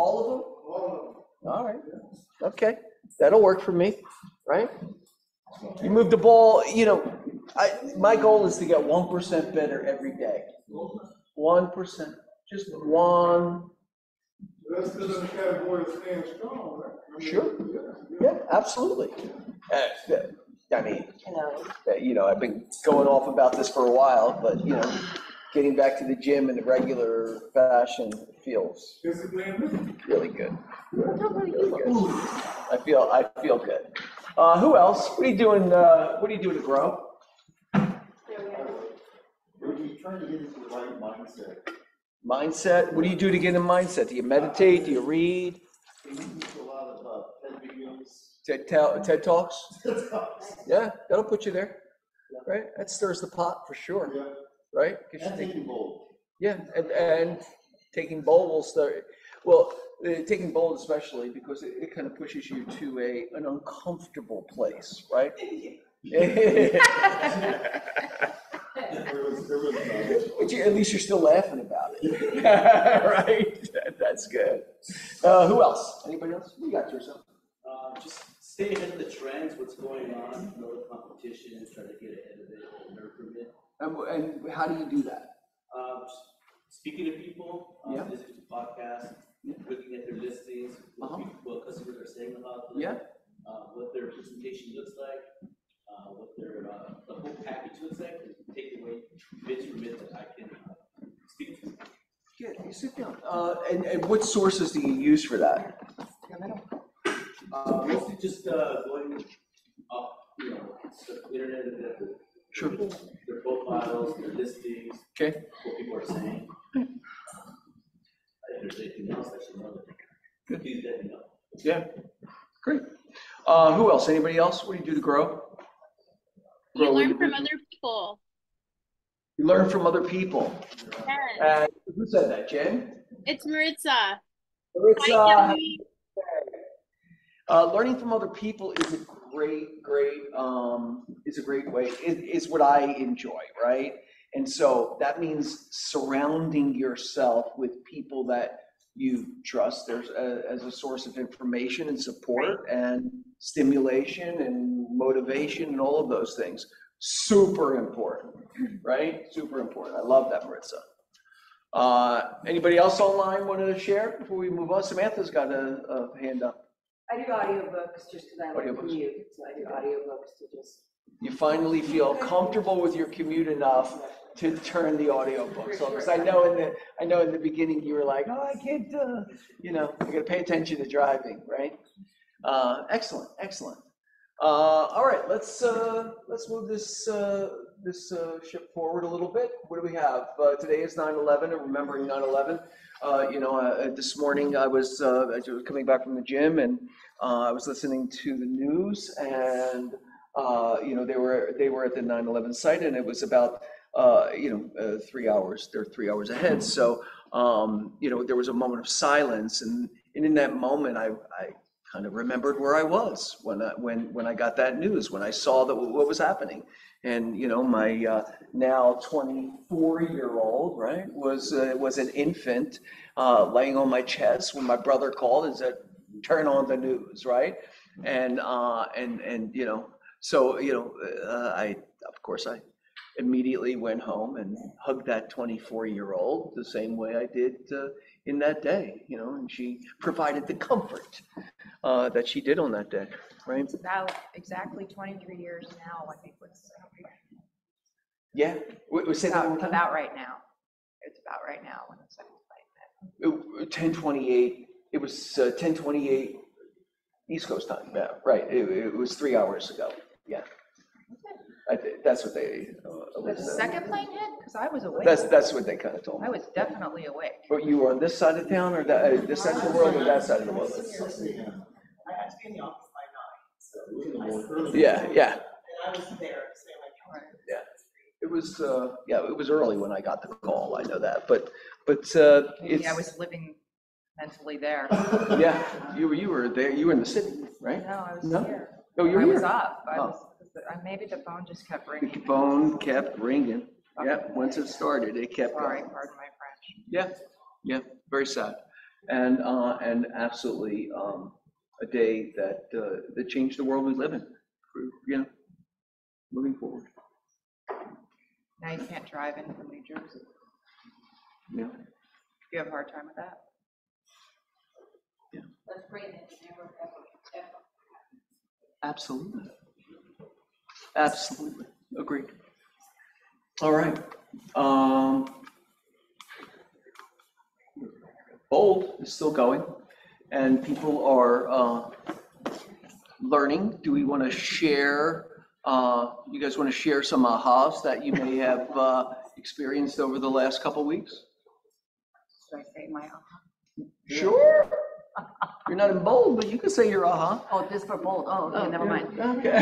All of them? All All right. Okay. That'll work for me, right? You move the ball, my goal is to get 1% better every day. 1%, just one. That's because of the category of staying strong, right? Sure. Yeah, absolutely. I mean, I've been going off about this for a while, but, getting back to the gym in a regular fashion feels really good. Really good. I feel good. Who else? What are you doing? What are you doing to grow? We're trying to get into the right mindset. Mindset? What do you do to get in mindset? Do you meditate? Do you read? We use a lot of TED videos. TED Talks? Yeah, that'll put you there, right? That stirs the pot for sure, right? And taking bold. Yeah, and taking bold will start. Well, taking bold especially because it kind of pushes you to an uncomfortable place, right? But at least you're still laughing about it, right? That's good. Who else? Anybody else? You got yourself. Just stay ahead of the trends, what's going on, know the competition, try to get ahead of it, learn from it. And how do you do that? Speaking to people, listening to podcasts, looking at their listings, what customers are saying about them, what their presentation looks like, what their the whole package looks like, and take away bits from it that I can speak to. Good. You sit down. And what sources do you use for that? Mostly just going off, the internet and Sure. Their profiles, their listings, Okay. what people are saying. If there's anything else I should know, please let me know. Yeah. Great. Who else? Anybody else? What do you do to grow? You learn from other people. You learn from other people. Yes. Who said that, Jen? It's Maritza. Maritza. Learning from other people is a great way. It's what I enjoy, right? And so that means surrounding yourself with people that you trust as a source of information and support and stimulation and motivation and all of those things. Super important, right? Super important. I love that, Maritza. Anybody else online want to share before we move on? Samantha's got a hand up. I do audiobooks just because I like to commute, so I do audiobooks to just. You finally feel comfortable with your commute enough to turn the audiobooks on. Because I know in the beginning you were like, oh, I can't, I got to pay attention to driving, right? Excellent. All right, let's move this ship forward a little bit. What do we have? Today is 9/11, and remembering 9/11. This morning I was coming back from the gym, and I was listening to the news, and they were at the 9/11 site, and it was about 3 hours. They're 3 hours ahead, so there was a moment of silence, and in that moment I kind of remembered where I was when I got that news, when I saw what was happening. And my now 24-year-old, right, was an infant laying on my chest when my brother called and said, "Turn on the news," right? And I immediately went home and hugged that 24-year-old the same way I did in that day, and she provided the comfort that she did on that day, right? It's about exactly 23 years now, I think Yeah, about right now. It's about right now when the second flight. 10:28. It was 10:28 East Coast time. Yeah, right. It was 3 hours ago. Yeah. That's what they. The second plane hit? Because I was awake. That's what they kind of told me. I was definitely awake. But you were on this side of town, or this side of the world, or that side of the world? I had to be in the office by 9, so Yeah. and I was there, so Yeah. It was early when I got the call. I know that, but it's. I was living mentally there. Yeah, you were there. You were in the city, right? No, I was here. Oh, you were I here. was up. Maybe the phone just kept ringing. The phone kept ringing. Yeah, once it started, it kept Sorry, going. pardon my French. Yeah, very sad. and absolutely a day that changed the world we live in, moving forward. Now you can't drive in from New Jersey. Yeah. You have a hard time with that? Let's pray that it never, ever. Absolutely. Absolutely. Agreed. All right. Bold is still going, and people are learning. Do we want to share? You guys want to share some ahas that you may have experienced over the last couple weeks? Should I say my aha? Sure. You're not in bold, but you can say your aha. Oh, this for bold. Oh, okay, never mind. Okay.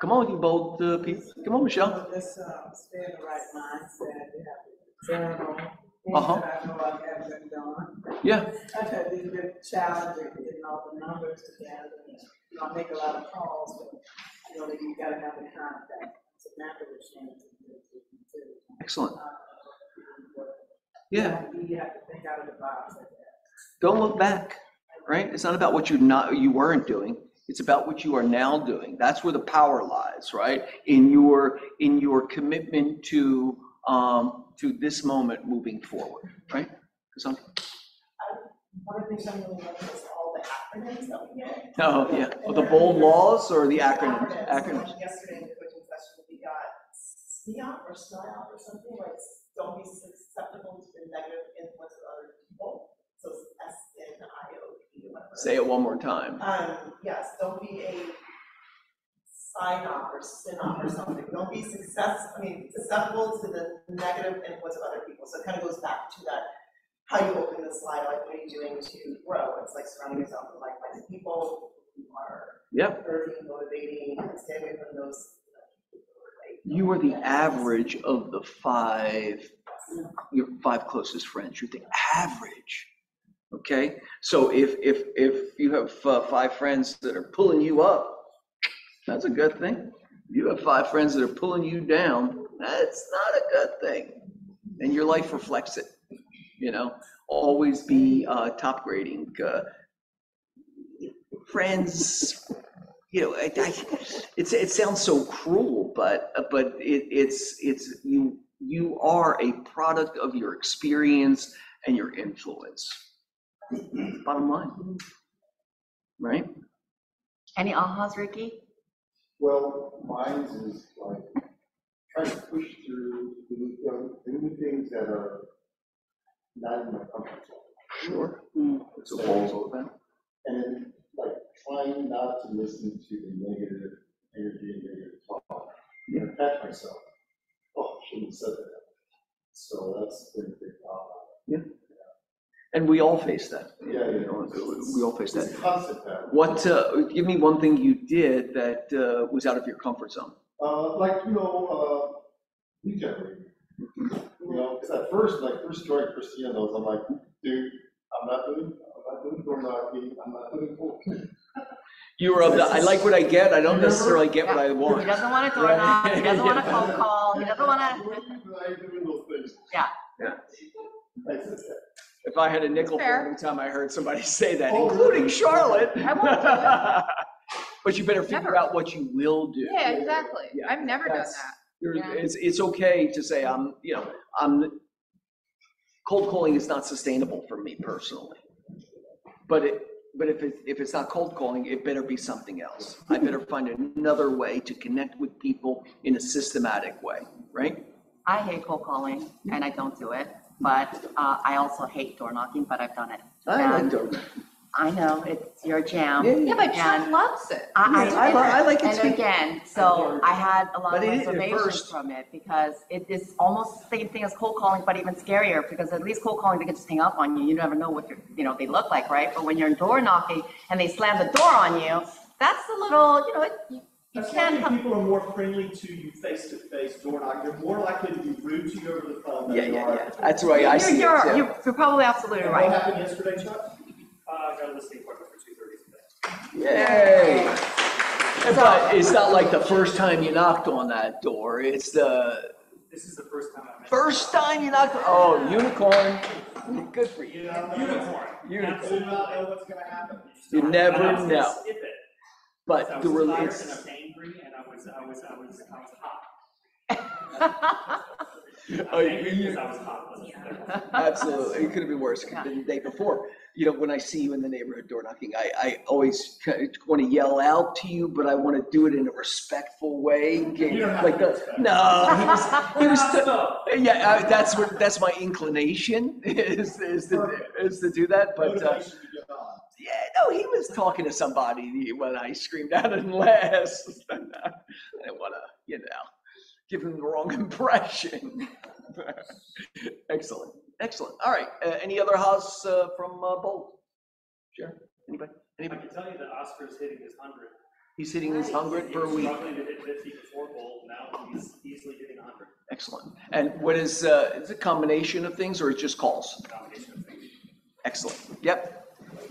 Come on, you bold people. Come on, Michelle. Just stay in the right mindset. You have to journal. Things Uh-huh. that I know I haven't done. Yeah. I've had these big challenges getting all the numbers together. I make a lot of calls, but you gotta have the contact. It's a matter of chance. Excellent. Yeah. You have to think out of the box like that. Don't look back, right? It's not about what you weren't doing. It's about what you are now doing. That's where the power lies, right? In your commitment to this moment moving forward, right? One of the things I'm really loving is all the acronyms that we get. Oh, yeah. Oh, the bold laws or the acronyms? Acronyms. Like yesterday in the coaching session, we got SNIOP or SNIOP or something, like don't be susceptible to the negative influence of other people. So it's SNIOP. Say it one more time. Yes, don't be a sign-off or sin-off or something. Don't be susceptible to the negative influence of other people. So it kind of goes back to that, how you open the slide, like what are you doing to grow? It's like surrounding yourself with like-minded people who are encouraging, motivating, and stay away from those. You are the average of your five closest friends. You're the average. Okay, so if you have 5 friends that are pulling you up, that's a good thing. If you have 5 friends that are pulling you down, that's not a good thing. And your life reflects it. Always be top grading. Friends, it sounds so cruel, but it's you are a product of your experience and your influence. Bottom line, right? Any ahas, Ricky? Well, mine is like trying to push through doing things that are not in my comfort zone. Sure. It's a bold about. And then like trying not to listen to the negative energy and negative talk. And catch myself. Oh, I shouldn't have said that. So that's been a big problem. Yeah. And we all face that. Yeah. We all face that. It's a constant battle. What? Give me one thing you did that was out of your comfort zone. Regenerating. Because at first, first joined Christina knows, I'm like, dude, I'm not doing door knocking, I'm not doing cold. You were of the, I like what I get, I don't necessarily get what I want. He doesn't want a door knock, he doesn't want a phone call, he doesn't want to. Yeah. I said that. If I had a nickel for Fair. every time I heard somebody say that, including Charlotte. I won't do it. But you better figure Never. out what you will do. Yeah, exactly. Yeah, I've never done that's- that. Yeah. It's okay to say cold calling is not sustainable for me personally. But if it's not cold calling, it better be something else. I better find another way to connect with people in a systematic way, right? I hate cold calling and I don't do it, but I also hate door knocking, but I've done it. I like And door. I know, it's your jam. Yeah, but Chuck And loves it. I like it And too. again, so I had a lot of But it is at reservations first. from it because it is almost the same thing as cold calling, but even scarier because at least cold calling, they can just hang up on you. You never know what they look like, right? But when you're door knocking and they slam the door on you, that's a little, you That's can why come. people are more friendly to you face-to-face door knocking. They're more likely to be rude to you over the phone than Yeah, they yeah, are. yeah. That's the way I see it too. You're probably absolutely And right. what happened yesterday, Chuck? I got a listing appointment for 2:30 today. Yay! But it's not like the first time you knocked on that door. It's This is the first time I've met. First time you knocked, oh, unicorn. Good for you. You know, unicorn. Unicorn. Absolutely not know what's gonna happen. You never I was gonna know. skip it. But I the was tired it's and I was angry and I was hot. Oh, Angry because I was hot. absolutely. It could have been worse. It could have been the day before. You know, when I see you in the neighborhood door knocking, I always want to yell out to you, but I want to do it in a respectful way. You don't have Like to the, respect. no, he was yeah, that's my inclination is to do that. But Motivation to get on. yeah, no, he was talking to somebody when I screamed out in last. I didn't want to, you know, give him the wrong impression. Excellent, excellent. All right, any other house from Bold? Sure, anybody? I can tell you that Oscar's hitting his 100. He's hitting his 100 He per was week. struggling to hit 50 before Bold, now he's easily hitting 100. Excellent. And what is it a combination of things or it's just calls? Combination of things. Excellent. Yep.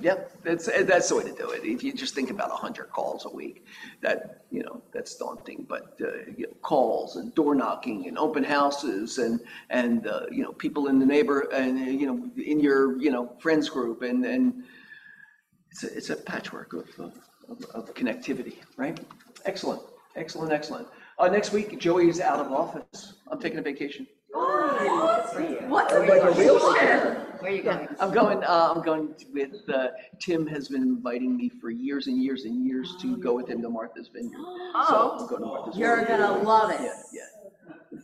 Yep. That's the way to do it. If you just think about 100 calls a week, that, you know, that's daunting. But you know, calls and door knocking and open houses and you know, people in the neighbor and you know, in your, you know, friends group and it's a patchwork of connectivity, right? Excellent. Excellent. Excellent. Next week, Joey is out of office. I'm taking a vacation. What? Like a real Where are you going? I'm going with, Tim has been inviting me for years and years and years to go with him to Martha's Vineyard. So I'm going to Martha's You're Vineyard. gonna love it. Yeah, yeah.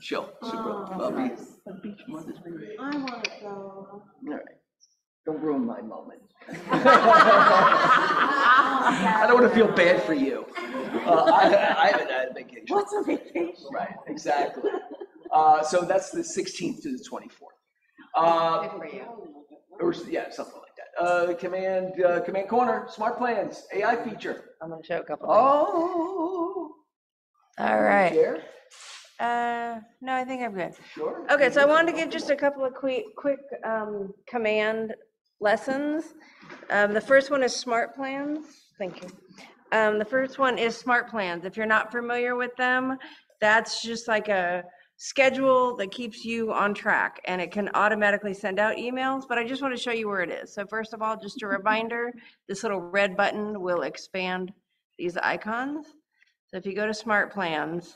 Chill, super, I'll be at the beach, Martha's Vineyard. I want to go. All right, don't ruin my moment. I don't want to feel bad for you. I haven't had a vacation. What's a vacation? Right, exactly. So that's the 16th to the 24th. Good for you. Or, yeah, something like that. Command Corner, Smart Plans, AI feature. I'm gonna show a couple things. Oh. All right. Share? No, I think I'm good. Sure. Okay, so I wanted to give just a couple of quick command lessons. The first one is smart plans. Thank you. The first one is smart plans. If you're not familiar with them, that's just like a schedule that keeps you on track and it can automatically send out emails, but I just want to show you where it is. So first of all, just a reminder, this little red button will expand these icons. So if you go to smart plans,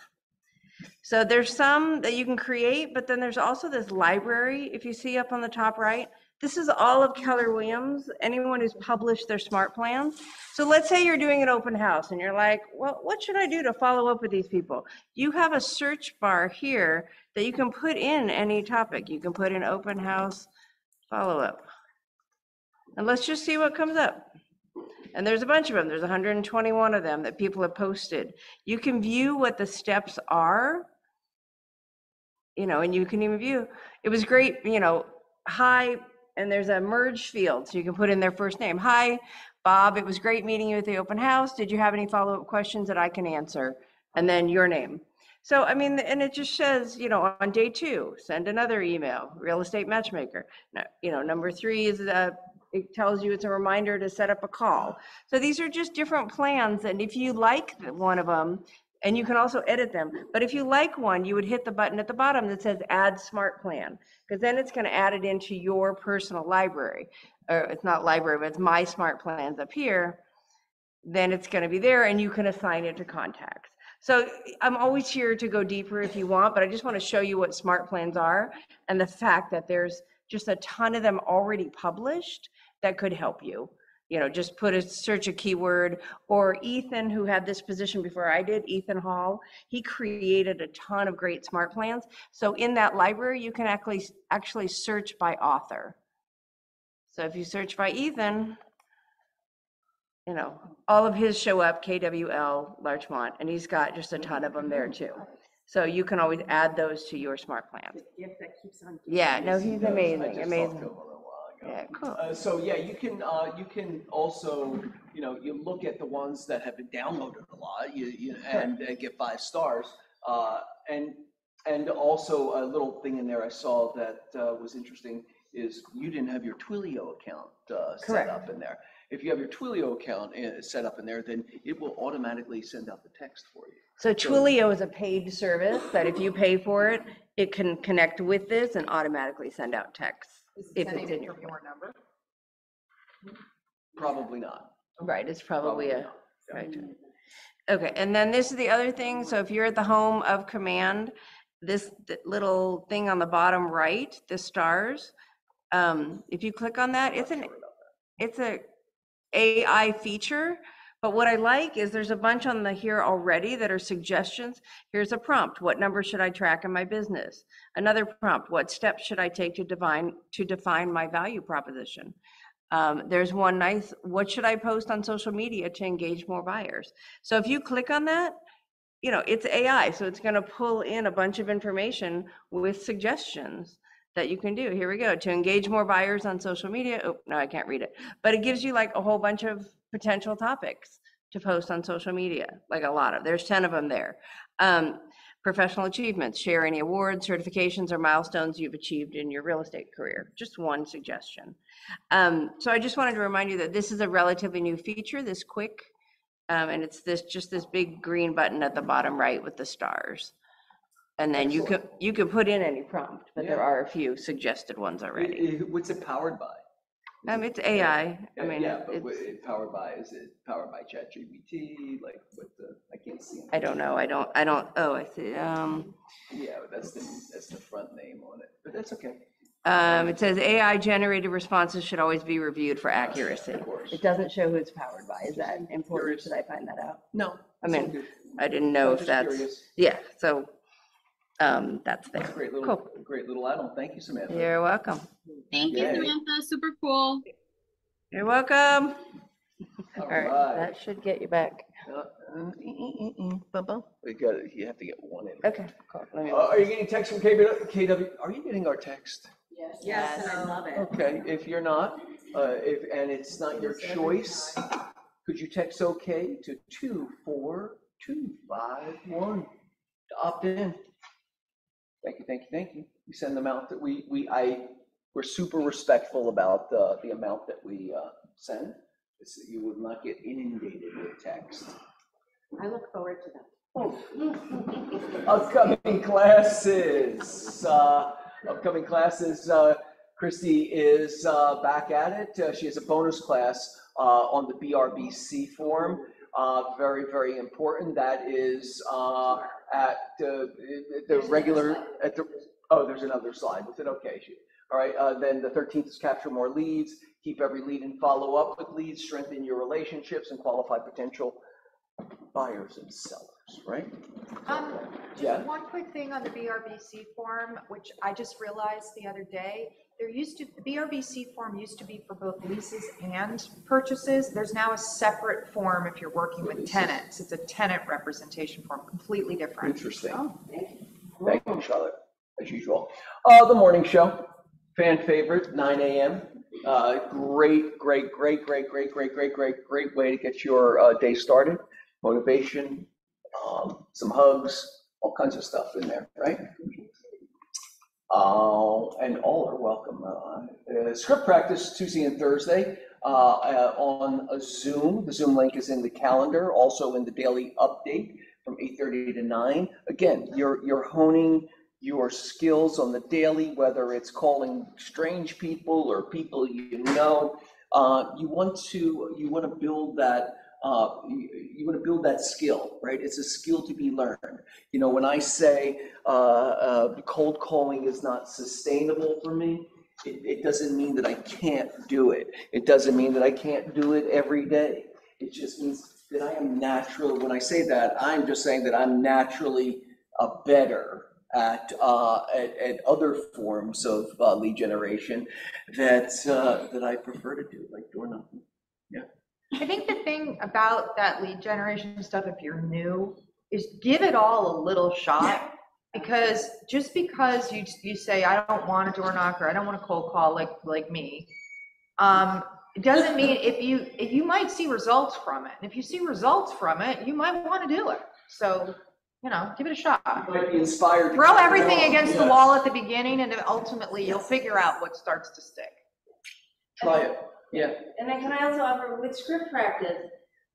so there's some that you can create, but then there's also this library, if you see up on the top right. This is all of Keller Williams, anyone who's published their smart plans. So let's say you're doing an open house and you're like, well, what should I do to follow up with these people? You have a search bar here that you can put in any topic. You can put in open house follow-up. And let's just see what comes up. And there's a bunch of them. There's 121 of them that people have posted. You can view what the steps are, you know, and you can even view, it was great, you know, hi, and there's a merge field, so you can put in their first name. Hi, Bob, it was great meeting you at the open house. Did you have any follow-up questions that I can answer? And then your name. So, I mean, and it just says, you know, on day 2, send another email, real estate matchmaker. Now, you know, number 3 is, it tells you it's a reminder to set up a call. So these are just different plans, and if you like one of them, and you can also edit them, but if you like one, you would hit the button at the bottom that says add smart plan, because then it's going to add it into your personal library. Or it's not library, but it's my smart plans up here. Then it's going to be there and you can assign it to contacts. So I'm always here to go deeper if you want, but I just want to show you what smart plans are and the fact that there's just a ton of them already published that could help you. You know, just search a keyword, or Ethan, who had this position before I did, Ethan Hall, he created a ton of great smart plans. So in that library, you can actually search by author. So if you search by Ethan, you know, all of his show up, KWL, Larchmont, and he's got just a ton of them there too. So you can always add those to your smart plan. Yeah, no, he's amazing, amazing. Yeah, cool. So yeah, you can also, you know, you look at the ones that have been downloaded a lot, and get 5 stars, and also a little thing in there I saw that was interesting is you didn't have your Twilio account set up in there. If you have your Twilio account set up in there, then it will automatically send out the text for you. So Twilio is a paid service that if you pay for it, it can connect with this and automatically send out texts if it's in your phone. number? Probably not. Right, it's probably a, Probably right. Okay, and then this is the other thing, so if you're at the home of command, this little thing on the bottom right, the stars, if you click on that, it's a AI feature, but what I like is there's a bunch on the here already that are suggestions. Here's a prompt, what number should I track in my business? Another prompt, what steps should I take to define my value proposition? There's one nice, what should I post on social media to engage more buyers? So if you click on that, you know, it's AI, so it's gonna pull in a bunch of information with suggestions that you can do. Here we go, to engage more buyers on social media. Oh, no, I can't read it. But it gives you like a whole bunch of potential topics to post on social media, like a lot of, there's 10 of them there. Professional achievements, share any awards, certifications, or milestones you've achieved in your real estate career. Just one suggestion. So I just wanted to remind you that this is a relatively new feature, this quick, and it's just this big green button at the bottom right with the stars. And then you can put in any prompt, but there are a few suggested ones already. What's it powered by? It's AI. I mean, Yeah, but powered by, is it powered by ChatGPT? Like what I can't see. I don't know. Oh, I see. Yeah, that's the front name on it, but that's okay. It says AI generated responses should always be reviewed for accuracy. Of course. It doesn't show who it's powered by. Is that important? Should I find that out? No. I mean, I didn't know if that's, yeah, so that's there. That's a great little add-on. Thank you, Samantha. You're welcome. Thank you, Yay. Samantha. Super cool. You're welcome. All All right, right. that should get you back. Bum-bum. You have to get one in. Okay, cool. Let me- Are you getting text from KW? Are you getting our text? Yes, and I love it. Okay, if you're not, and it's not your choice, could you text OK to 24251 to opt in? Thank you. We send them out that we're super respectful about the amount that we send. You will not get inundated with text. I look forward to them. Upcoming classes. Christy is back at it. She has a bonus class on the BRBC form. Very, very important. That is at the regular, there's another slide with it. Okay. All right. Then the 13th is capture more leads, keep every lead and follow up with leads, strengthen your relationships and qualify potential buyers and sellers, right? Yeah. Just one quick thing on the BRBC form, which I just realized the other day. The BRBC form used to be for both leases and purchases. There's now a separate form if you're working with tenants. It's a tenant representation form, completely different. Interesting. Oh, thank you, Charlotte, as usual. The morning show, fan favorite, 9 a.m. Great way to get your day started. Motivation, some hugs, all kinds of stuff in there, right? And all are welcome. Script practice Tuesday and Thursday on a Zoom. The Zoom link is in the calendar, also in the daily update from 8:30 to 9. Again, you're honing your skills on the daily, whether it's calling strange people or people you know. You want to build that. You want to build that skill, right? It's a skill to be learned. You know, when I say cold calling is not sustainable for me, it doesn't mean that I can't do it. It doesn't mean that I can't do it every day. It just means that I am natural. When I say that, I'm just saying that I'm naturally better at other forms of lead generation that I prefer to do, like door knocking. Yeah. I think the thing about that lead generation stuff, if you're new, is give it all a little shot. Because just because you say, I don't want a door knocker, I don't want a cold call like me, it doesn't mean if you might see results from it. And if you see results from it, you might want to do it. So, you know, give it a shot. You might be inspired. Throw everything against the wall at the beginning, and then ultimately you'll figure out what starts to stick. Try it. Yeah. And then can I also offer with script practice,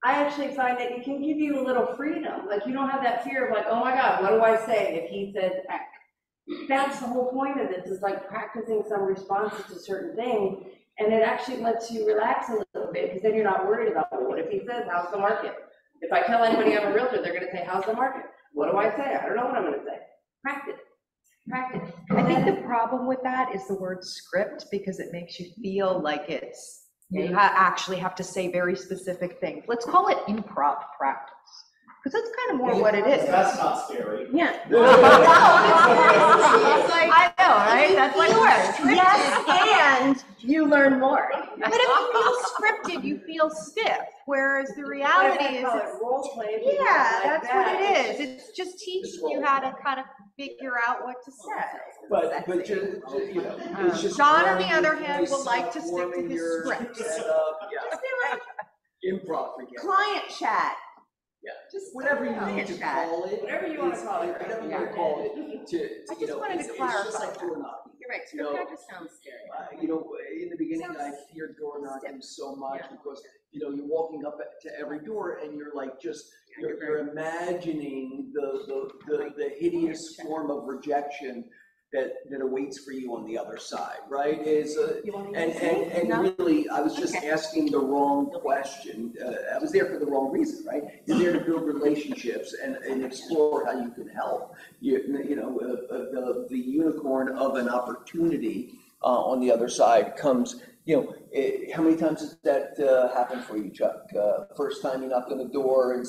I actually find that it can give you a little freedom. Like you don't have that fear of like, oh my God, what do I say if he says X? That's the whole point of this, is like practicing some responses to certain things. And it actually lets you relax a little bit, because then you're not worried about, well, what if he says, how's the market? If I tell anybody I'm a realtor, they're gonna say, how's the market? What do I say? I don't know what I'm gonna say. Practice, practice. I think the problem with that is the word script, because it makes you feel like it's, you actually have to say very specific things. Let's call it improv practice, because that's kind of more what it is. That's not scary. Yeah. I know, right? That's like work. Yes, and you learn more. But if you feel scripted, you feel stiff, whereas the reality is, Role play. yeah, that's what it is. It's just teaching you how to kind of figure out what to say. But just, you know, it's just. John, on the forming other your hand, will voice, like to stick to forming his your script. setup, yeah. Improv, forget it. Client chat. Yeah. Just Whatever you need to chat. call it. Whatever you wanna is- call it, right? Whatever you Yeah. wanna call it, to, I you just know, wanted to it's just clarify like that. door knocking. You're right, You know, script practice sounds scary. You know, in the beginning, I feared door knocking so much because, you know, you're walking up to every door and you're like, you're imagining the hideous form of rejection that awaits for you on the other side, right? And really, I was just asking the wrong question. I was there for the wrong reason, right? You're there to build relationships and explore how you can help. You know, the unicorn of an opportunity on the other side comes. You know, how many times has that happened for you, Chuck? First time you knocked on the door and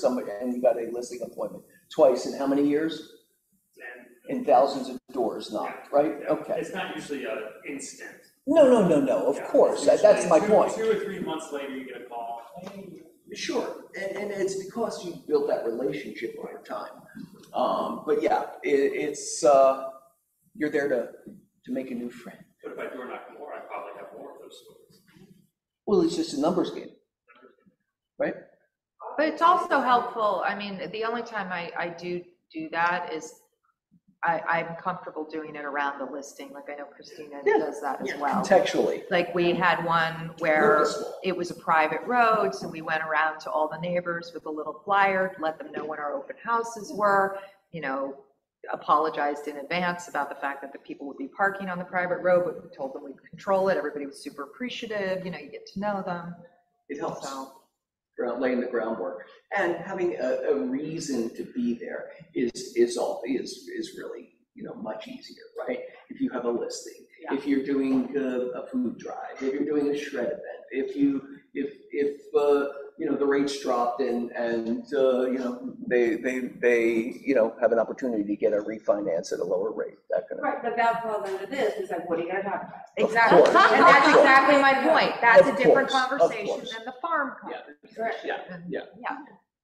you got a listing appointment. Twice in how many years? In thousands of doors knocked, right? Okay. It's not usually an instant. No, of course, that's my point. 2 or 3 months later, you get a call. Sure, and it's because you built that relationship over time. But yeah, it's you're there to make a new friend. But if I door knock more, I probably have more of those stories. Well, it's just a numbers game, right? But it's also helpful, I mean, the only time I do that is I'm comfortable doing it around the listing, like I know Christina does that as well. Contextually. Like we had one where Purposeful. it was a private road, so we went around to all the neighbors with a little flyer, let them know when our open houses were, you know, apologized in advance about the fact that the people would be parking on the private road, but we told them we'd control it. Everybody was super appreciative, you know, you get to know them. It helps. So. Laying the groundwork and having a reason to be there is really, you know, much easier, right? If you have a listing, if you're doing a food drive, if you're doing a shred event, if you know, the rates dropped and you know, they you know, have an opportunity to get a refinance at a lower rate, that kind of. Right, but that falls into this, is like, what are you gonna talk about? Exactly, course. and that's exactly my point. That's Of a different course, of conversation course. than the farm conversation. Yeah.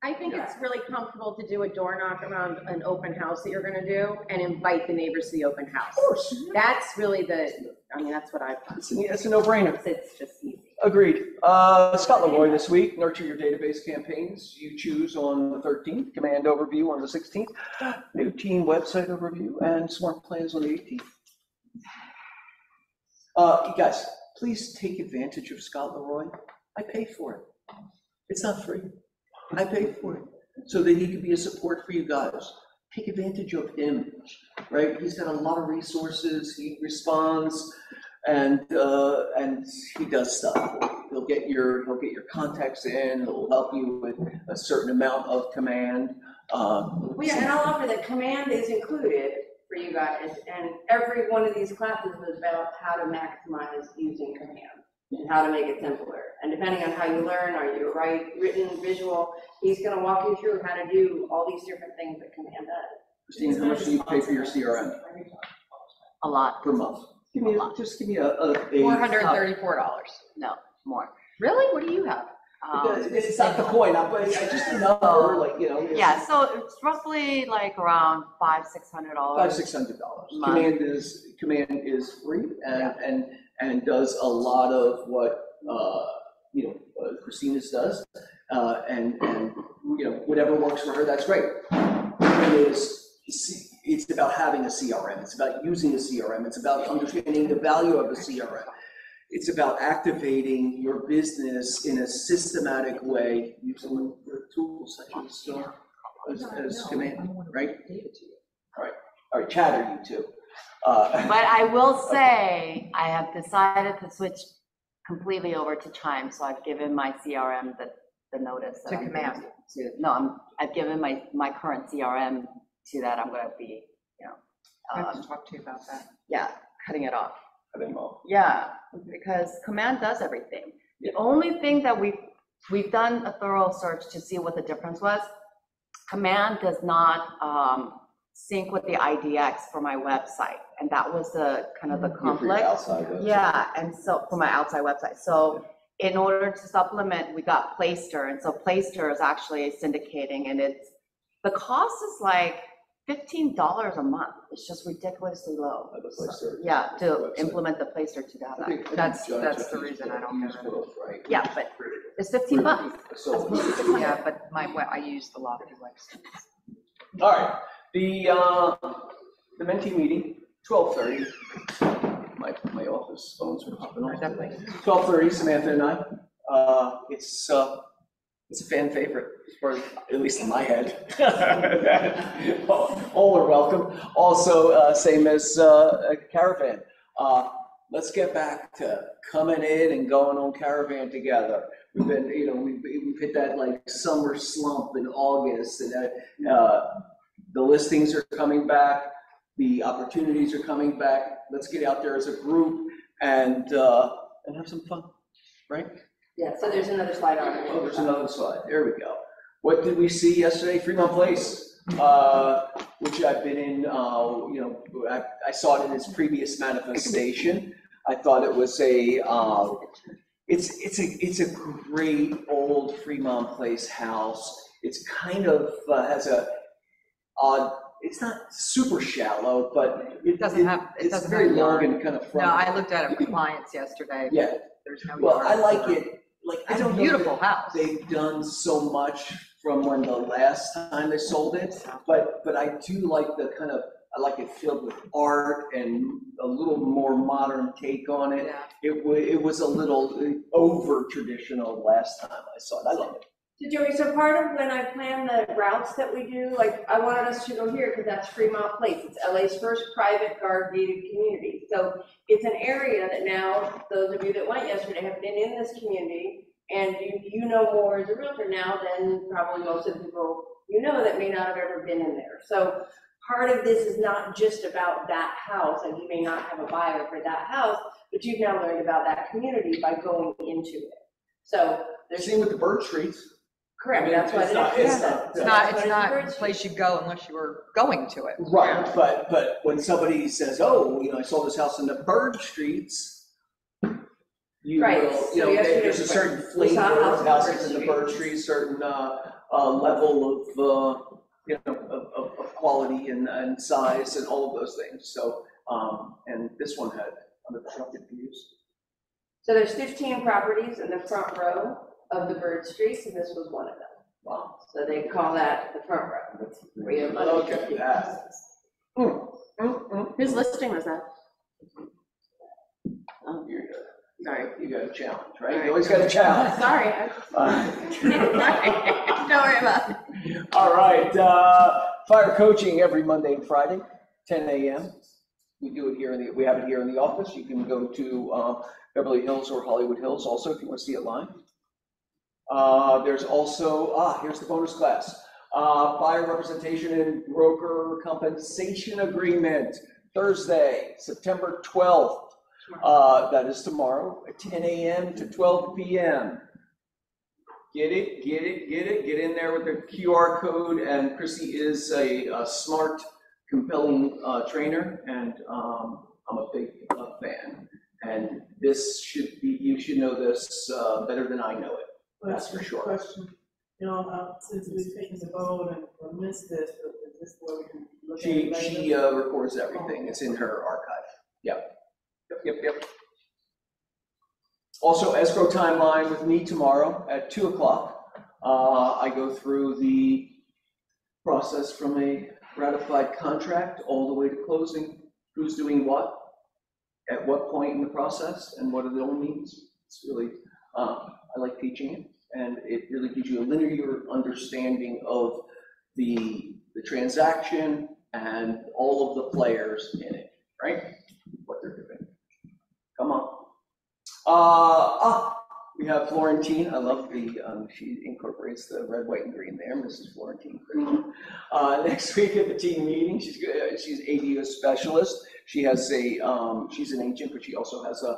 I think it's really comfortable to do a door knock around an open house that you're gonna do and invite the neighbors to the open house. Of course. That's really that's what I've done. It's a no-brainer. It's just easy. Agreed. Scott Leroy this week, nurture your database campaigns. You choose on the 13th, command overview on the 16th, new team website overview, and smart plans on the 18th. You guys, please take advantage of Scott Leroy. I pay for it. It's not free. I pay for it so that he can be a support for you guys. Take advantage of him, right? He's got a lot of resources. He responds, and he does stuff. He'll get your contacts in. He'll help you with a certain amount of command. Well, yeah, and I'll offer that command is included for you guys, and every one of these classes is about how to maximize using command and how to make it simpler. And depending on how you learn, are you written, visual, he's gonna walk you through how to do all these different things that command does. Christine, how much do you pay for your CRM? A lot. Per month? Just give me a $434. No, more. Really? What do you have? It's not the point, but just a number, like, you know. Yeah, so it's roughly like around $500-600. $500-600. Command is free and does a lot of what you know, Christina's does, and you know, whatever works for her, that's great. It's about having a CRM. It's about using a CRM. It's about understanding the value of a CRM. It's about activating your business in a systematic way using the tools such as command, right? All right, Chad, are you too? But I will say, I have decided to switch completely over to Chime, so I've given my CRM the notice. that To I'm Command. going No, I've given my current CRM to that I'm gonna be, I have to talk to you about that. yeah, cutting it off. Cutting them off. Yeah, because Command does everything. The only thing that we've done a thorough search to see what the difference was. Command does not sync with the IDX for my website, and that was the kind of the For your conflict. outside website. Yeah, and so for my outside website. So in order to supplement, we got Playster, and so Playster is actually syndicating, and the cost is like $15 a month. It's just ridiculously low. The Playster Yeah, to website. implement the Playster to have I think that. That's John the Jeffries reason I don't use have it. both, right? Yeah, but it's $15. So, Yeah, but I use the Lofty website. all right, the mentee meeting, 12:30. My office phones are popping off. Definitely. 12:30, Samantha and I. It's a fan favorite, as far as, at least in my head. All are welcome. Also, same as a Caravan. Let's get back to coming in and going on Caravan together. We've been, we've hit that like summer slump in August, and the listings are coming back, the opportunities are coming back. Let's get out there as a group and have some fun, right? Yeah, so there's another slide on it. Oh, there's another slide. There we go. What did we see yesterday? Fremont Place, which I've been in. I saw it in its previous manifestation. I thought it was it's a great old Fremont Place house. It's kind of has a odd. It's not super shallow, but it doesn't have very long yard. and kind of front. No, I looked at it with clients yesterday. Yeah. There's no Well, yard. I like it. Like, It's I don't a know beautiful that house. They've done so much from when the last time they sold it, but I do like I like it filled with art and a little more modern take on it. Yeah. It was a little over traditional last time I saw it. I love it. So Joey, so part of when I plan the routes that we do, like I wanted us to go here because that's Fremont Place. It's LA's first private guard gated community. So it's an area that now, those of you that went yesterday have been in this community and you know more as a realtor now than probably most of the people you know that may not have ever been in there. So part of this is not just about that house, and you may not have a buyer for that house, but you've now learned about that community by going into it. So there's. Same with the Bird Streets. Correct, I mean, that's what it is. It's not a place you go unless you were going to it. Right, but when somebody says, "Oh, I saw this house in the Bird Streets," you Right, will, so yesterday- there's a certain we flavor saw of houses in the Bird Streets. Streets, certain level of quality and size and all of those things. So, and this one had unobstructed views. So there's 15 properties in the front row of the Bird Streets, and this was one of them. Wow. So they call that the front row. We have Look at unobstructed that. views. Whose listing was that? Oh, you got a challenge, right? You always got a challenge. Sorry. Don't worry about it. All right, fire coaching every Monday and Friday, 10 a.m. We do it here we have it here in the office. You can go to Beverly Hills or Hollywood Hills also if you want to see it live. There's also, here's the bonus class. Buyer representation and broker compensation agreement, Thursday, September 12th. That is tomorrow at 10 a.m. to 12 p.m. Get in there with the QR code. And Chrissy is a smart, compelling trainer, and I'm a big fan. And this should be, you should know this better than I know it. That's for sure. Question, since we've taken the vote and missed this, is this where we can look at it later? She records everything. It's in her archive. Yep. Also, escrow timeline with me tomorrow at 2 o'clock. I go through the process from a ratified contract all the way to closing. Who's doing what, at what point in the process, and what it all means. It's really, I like teaching it, and it really gives you a linear understanding of the transaction and all of the players in it. right? What they're doing. Come on. We have Florentine. I love she incorporates the red, white, and green there, Mrs. Florentine. Next week at the team meeting, she's ADU specialist. She has she's an agent, but she also has a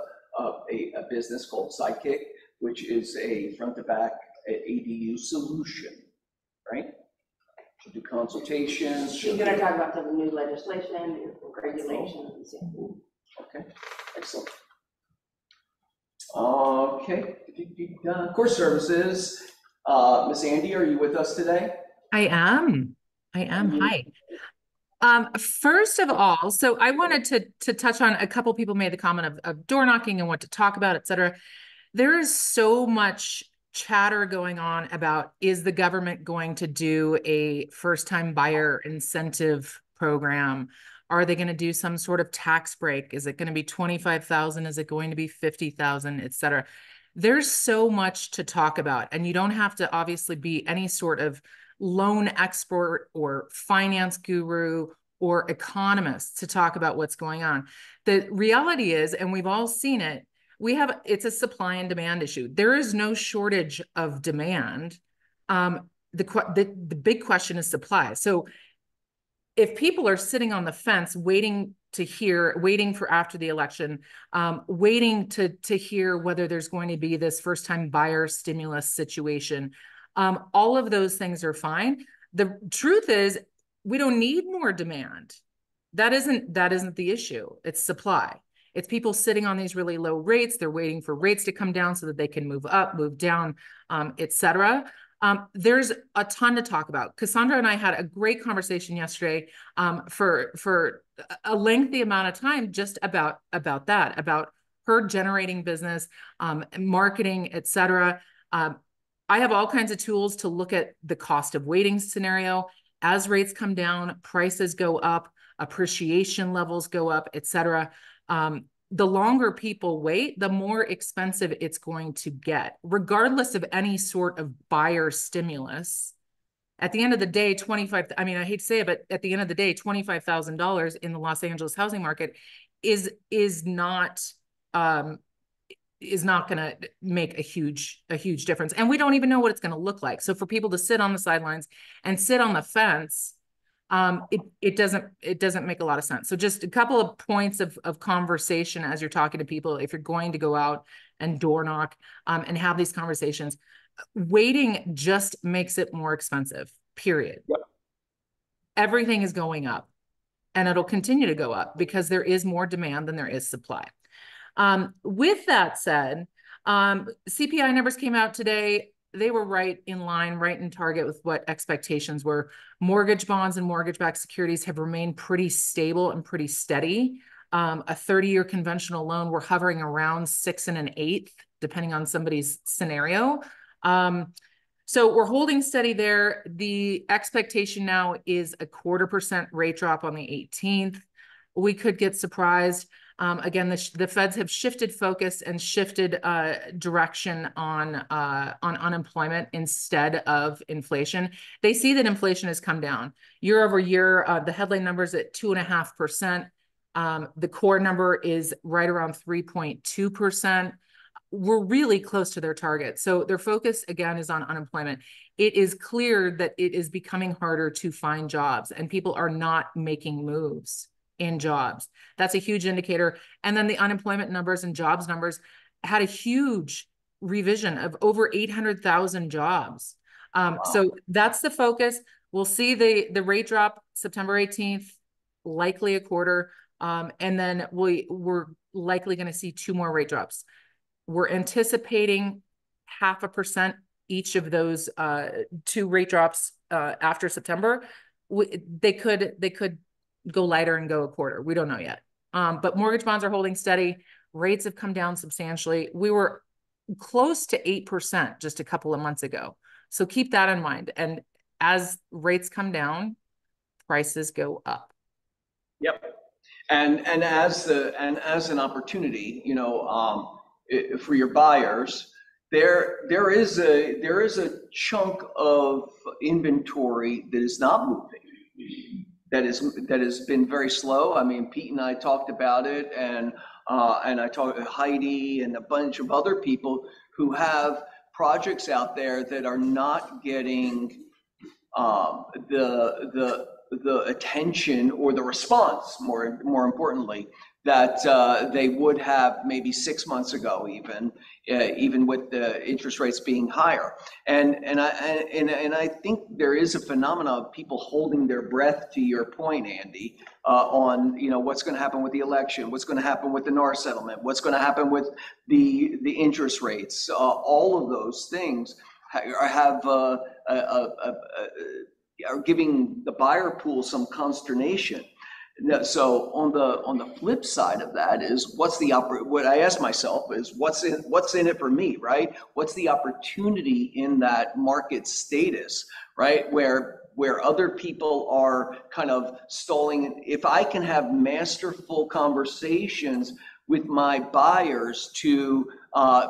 business called Sidekick, which is a front to back ADU solution, right? She'll do consultations. She's gonna talk about the new legislation, regulations. Okay, excellent. Okay, course services. Miss Andy, are you with us today? I am. Hi. First of all, so I wanted to touch on a couple people made the comment of door knocking and what to talk about, et cetera. There is so much chatter going on about, is the government going to do a first-time buyer incentive program? Are they going to do some sort of tax break? Is it going to be 25,000? Is it going to be 50,000, et cetera? There's so much to talk about, and you don't have to obviously be any sort of loan expert or finance guru or economist to talk about what's going on. The reality is, and we've all seen it, it's a supply and demand issue. There is no shortage of demand. The big question is supply. So if people are sitting on the fence waiting for after the election, waiting to hear whether there's going to be this first-time buyer stimulus situation, all of those things are fine. The truth is, we don't need more demand. That isn't the issue. It's supply. It's people sitting on these really low rates. They're waiting for rates to come down so that they can move up, move down, et cetera. There's a ton to talk about. Cassandra and I had a great conversation yesterday for a lengthy amount of time just about that, about her generating business, marketing, et cetera. I have all kinds of tools to look at the cost of waiting scenario. As rates come down, prices go up, appreciation levels go up, et cetera. The longer people wait, the more expensive it's going to get, regardless of any sort of buyer stimulus. At the end of the day, I hate to say it, but at the end of the day, $25,000 in the Los Angeles housing market is not going to make a huge difference. And we don't even know what it's going to look like. So for people to sit on the sidelines and sit on the fence, it doesn't make a lot of sense. So just a couple of points of conversation as you're talking to people, if you're going to go out and door knock and have these conversations, waiting just makes it more expensive, period. Yep. Everything is going up, and it'll continue to go up because there is more demand than there is supply. With that said, CPI numbers came out today. They were right in line, right in target with what expectations were. Mortgage bonds and mortgage-backed securities have remained pretty stable and pretty steady. A 30-year conventional loan, we're hovering around 6 1/8, depending on somebody's scenario. So we're holding steady there. The expectation now is a 0.25% rate drop on the 18th. We could get surprised. Again, the feds have shifted focus and shifted direction on unemployment instead of inflation. They see that inflation has come down year over year. The headline number is at 2.5%. The core number is right around 3.2%. We're really close to their target. So their focus, again, is on unemployment. It is clear that it is becoming harder to find jobs, and people are not making moves in jobs. That's a huge indicator. And then the unemployment numbers and jobs numbers had a huge revision of over 800,000 jobs. Wow. So that's the focus. We'll see the rate drop September 18th, likely a quarter. And then we're likely going to see 2 more rate drops. We're anticipating 0.5% each of those 2 rate drops after September. They could go lighter and go a quarter. We don't know yet. But mortgage bonds are holding steady. Rates have come down substantially. We were close to 8% just a couple of months ago. So keep that in mind. And as rates come down, prices go up. Yep. And as an opportunity, for your buyers, there is a chunk of inventory that is not moving. that has been very slow. I mean, Pete and I talked about it, and I talked to Heidi and a bunch of other people who have projects out there that are not getting the attention or the response, more importantly, that they would have maybe 6 months ago, even with the interest rates being higher. And I think there is a phenomenon of people holding their breath, to your point, Andy, on what's going to happen with the election, what's going to happen with the NAR settlement, what's going to happen with the interest rates. All of those things are giving the buyer pool some consternation. So on the flip side of that is what I ask myself is what's in it for me, right? What's the opportunity in that market status, right? Where other people are kind of stalling. If I can have masterful conversations with my buyers to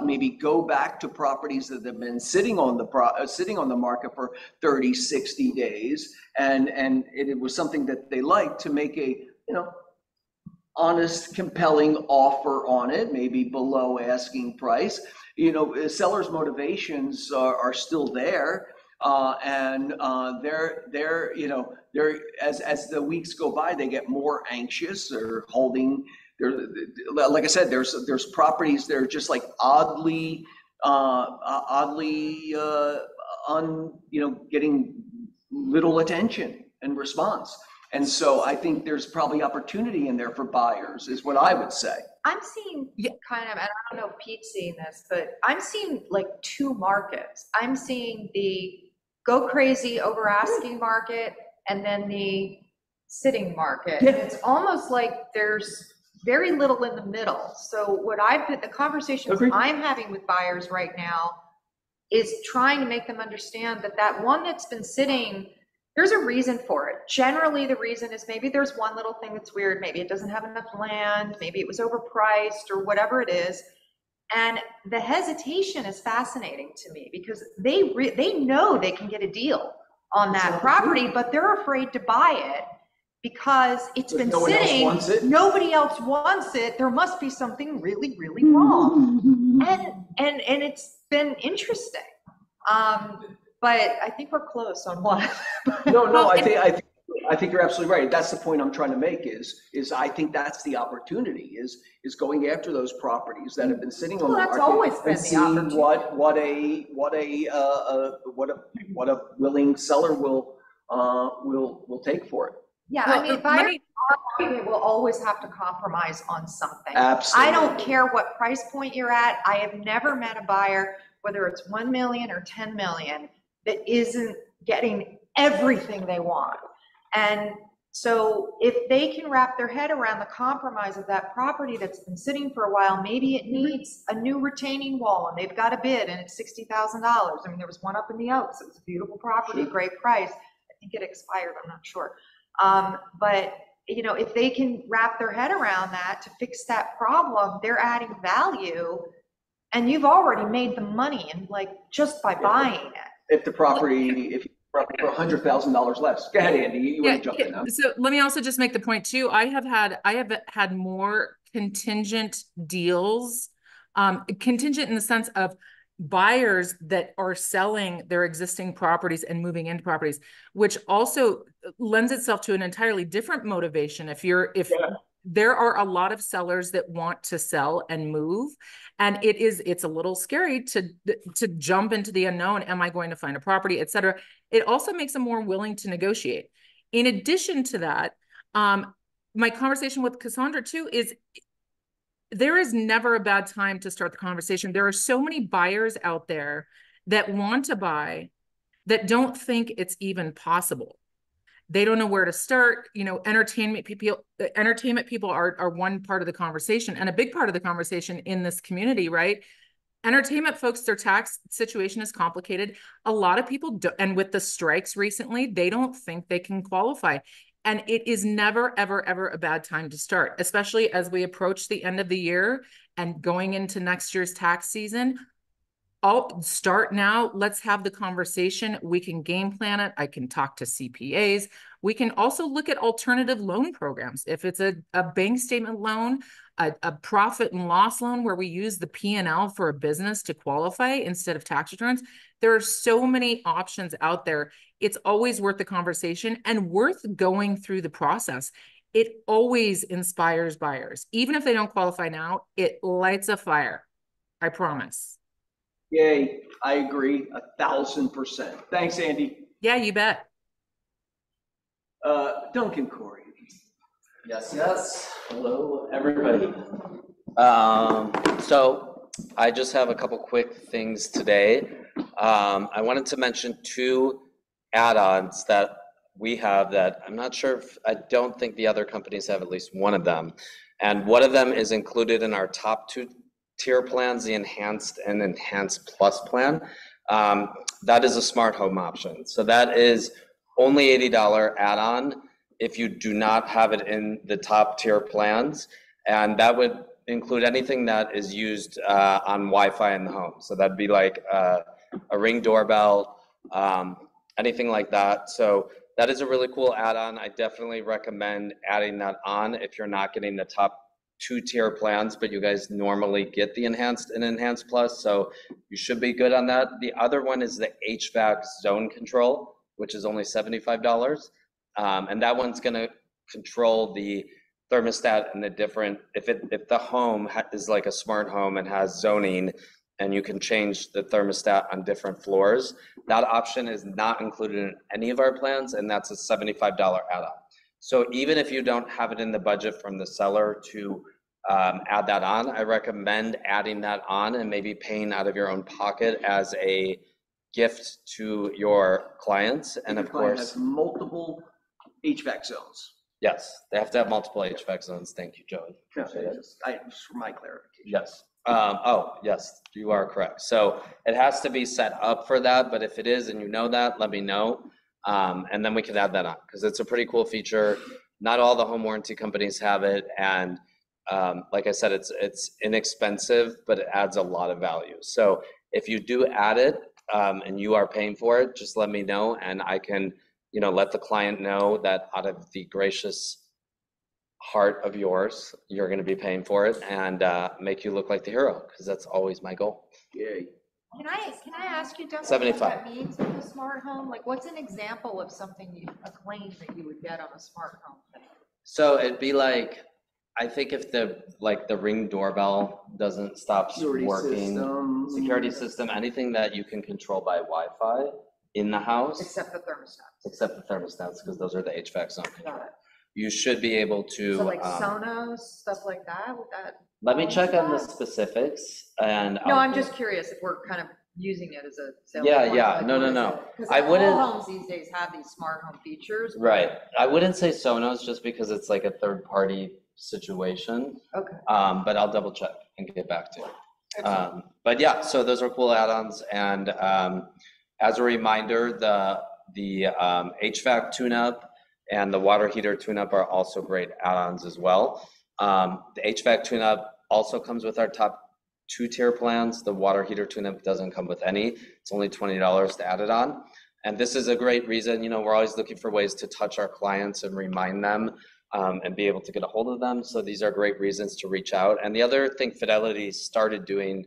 maybe go back to properties that have been sitting on the market for 30, 60 days, and it was something that they liked, to make a honest, compelling offer on it, maybe below asking price. Sellers' motivations are still there, and they're as the weeks go by, they get more anxious or holding. Like I said, there's properties that are just like oddly getting little attention and response. And so I think there's probably opportunity in there for buyers, is what I would say. I'm seeing kind of, and I don't know if Pete's seeing this, but I'm seeing like two markets. I'm seeing the go crazy over asking market, and then the sitting market. Yeah. It's almost like there's very little in the middle. So the conversations I'm having with buyers right now is trying to make them understand that one that's been sitting, there's a reason for it. Generally, the reason is maybe there's one little thing that's weird. Maybe it doesn't have enough land. Maybe it was overpriced, or whatever it is. And the hesitation is fascinating to me, because they know they can get a deal on that property, but they're afraid to buy it because it's been sitting. Nobody else wants it. There must be something really, really wrong. And it's been interesting. But I think we're close on one. No, I think you're absolutely right. That's the point I'm trying to make is I think that's the opportunity is going after those properties that have been sitting on the market. That's always been and the seeing opportunity. what a willing seller will take for it. Yeah, I mean, buyers will always have to compromise on something. Absolutely. I don't care what price point you're at. I have never met a buyer, whether it's 1 million or 10 million, that isn't getting everything they want. And so if they can wrap their head around the compromise of that property that's been sitting for a while, maybe it needs a new retaining wall and they've got a bid and it's $60,000. I mean, there was one up in the Oaks. It was a beautiful property, great price. I think it expired, I'm not sure. But if they can wrap their head around that to fix that problem, they're adding value, and you've already made the money just by buying it. If the property for $100,000 less. Go ahead, Andy. You want to jump in now? So let me also just make the point too. I have had more contingent deals, contingent in the sense of buyers that are selling their existing properties and moving into properties, which also lends itself to an entirely different motivation. There are a lot of sellers that want to sell and move, and it's a little scary to jump into the unknown. Am I going to find a property, et cetera? It also makes them more willing to negotiate. In addition to that, my conversation with Cassandra too is there is never a bad time to start the conversation. There are so many buyers out there that want to buy that don't think it's even possible. They don't know where to start. Entertainment people are one part of the conversation, and a big part of the conversation in this community, right? Entertainment folks, their tax situation is complicated. A lot of people do, and with the strikes recently, they don't think they can qualify. And it is never, ever, ever a bad time to start, especially as we approach the end of the year and going into next year's tax season. I'll start now. Let's have the conversation. We can game plan it. I can talk to CPAs. We can also look at alternative loan programs. If it's a bank statement loan, a profit and loss loan where we use the P&L for a business to qualify instead of tax returns, there are so many options out there. It's always worth the conversation and worth going through the process. It always inspires buyers. Even if they don't qualify now, it lights a fire. I promise. Yay, I agree 1,000%. Thanks, Andy. Yeah, you bet. Duncan Corey. Yes, yes. Hello, everybody. So I just have a couple quick things today. I wanted to mention 2 add-ons that we have that I'm not sure if, I don't think the other companies have at least one of them. And one of them is included in our top 2 tier plans, the Enhanced and Enhanced Plus plan. That is a smart home option. So that is only $80 add-on if you do not have it in the top tier plans. And that would include anything that is used on Wi-Fi in the home. So that'd be like a Ring doorbell, anything like that. So that is a really cool add-on. I definitely recommend adding that on if you're not getting the top 2 tier plans, but you guys normally get the Enhanced and Enhanced Plus, so you should be good on that. The other one is the HVAC zone control, which is only $75. And that one's gonna control the thermostat and the different, if the home is like a smart home and has zoning, and you can change the thermostat on different floors. That option is not included in any of our plans, and that's a $75 add-on. So even if you don't have it in the budget from the seller to add that on, I recommend adding that on and maybe paying out of your own pocket as a gift to your clients. And of course, has multiple HVAC zones. Yes, they have to have multiple HVAC zones. Thank you, Joey. Just for my clarification. Yes. Oh, yes, you are correct. So it has to be set up for that, but if it is and you know that, let me know. And then we can add that on because it's a pretty cool feature. Not all the home warranty companies have it. And like I said, it's inexpensive, but it adds a lot of value. So if you do add it and you are paying for it, just let me know and I can, let the client know that out of the gracious heart of yours, you're going to be paying for it and make you look like the hero, because that's always my goal. Yay. Can I ask you, Doug, 75. what that means with a smart home? Like, what's an example of something, a claim that you would get on a smart home thing? So it'd be like, I think if the Ring doorbell doesn't stop working, security system, anything that you can control by Wi-Fi in the house. Except the thermostats. Except the thermostats, because those are the HVAC zone control. Got it. You should be able to. So like Sonos, stuff like that, would that? Let me check on the specifics and. No, I'm just curious if we're kind of using it as a sales Yeah, point, yeah, like, no. Because I wouldn't. all homes these days have these smart home features. Right. I wouldn't say Sonos just because it's like a third party situation. Okay. But I'll double check and get back to you. But yeah, so those are cool add-ons. And as a reminder, the HVAC tune-up and the water heater tune-up are also great add-ons as well. The HVAC tune-up also comes with our top 2 tier plans. The water heater tune-up doesn't come with any. It's only $20 to add it on. And this is a great reason, we're always looking for ways to touch our clients and remind them and be able to get a hold of them. So these are great reasons to reach out. And the other thing Fidelity started doing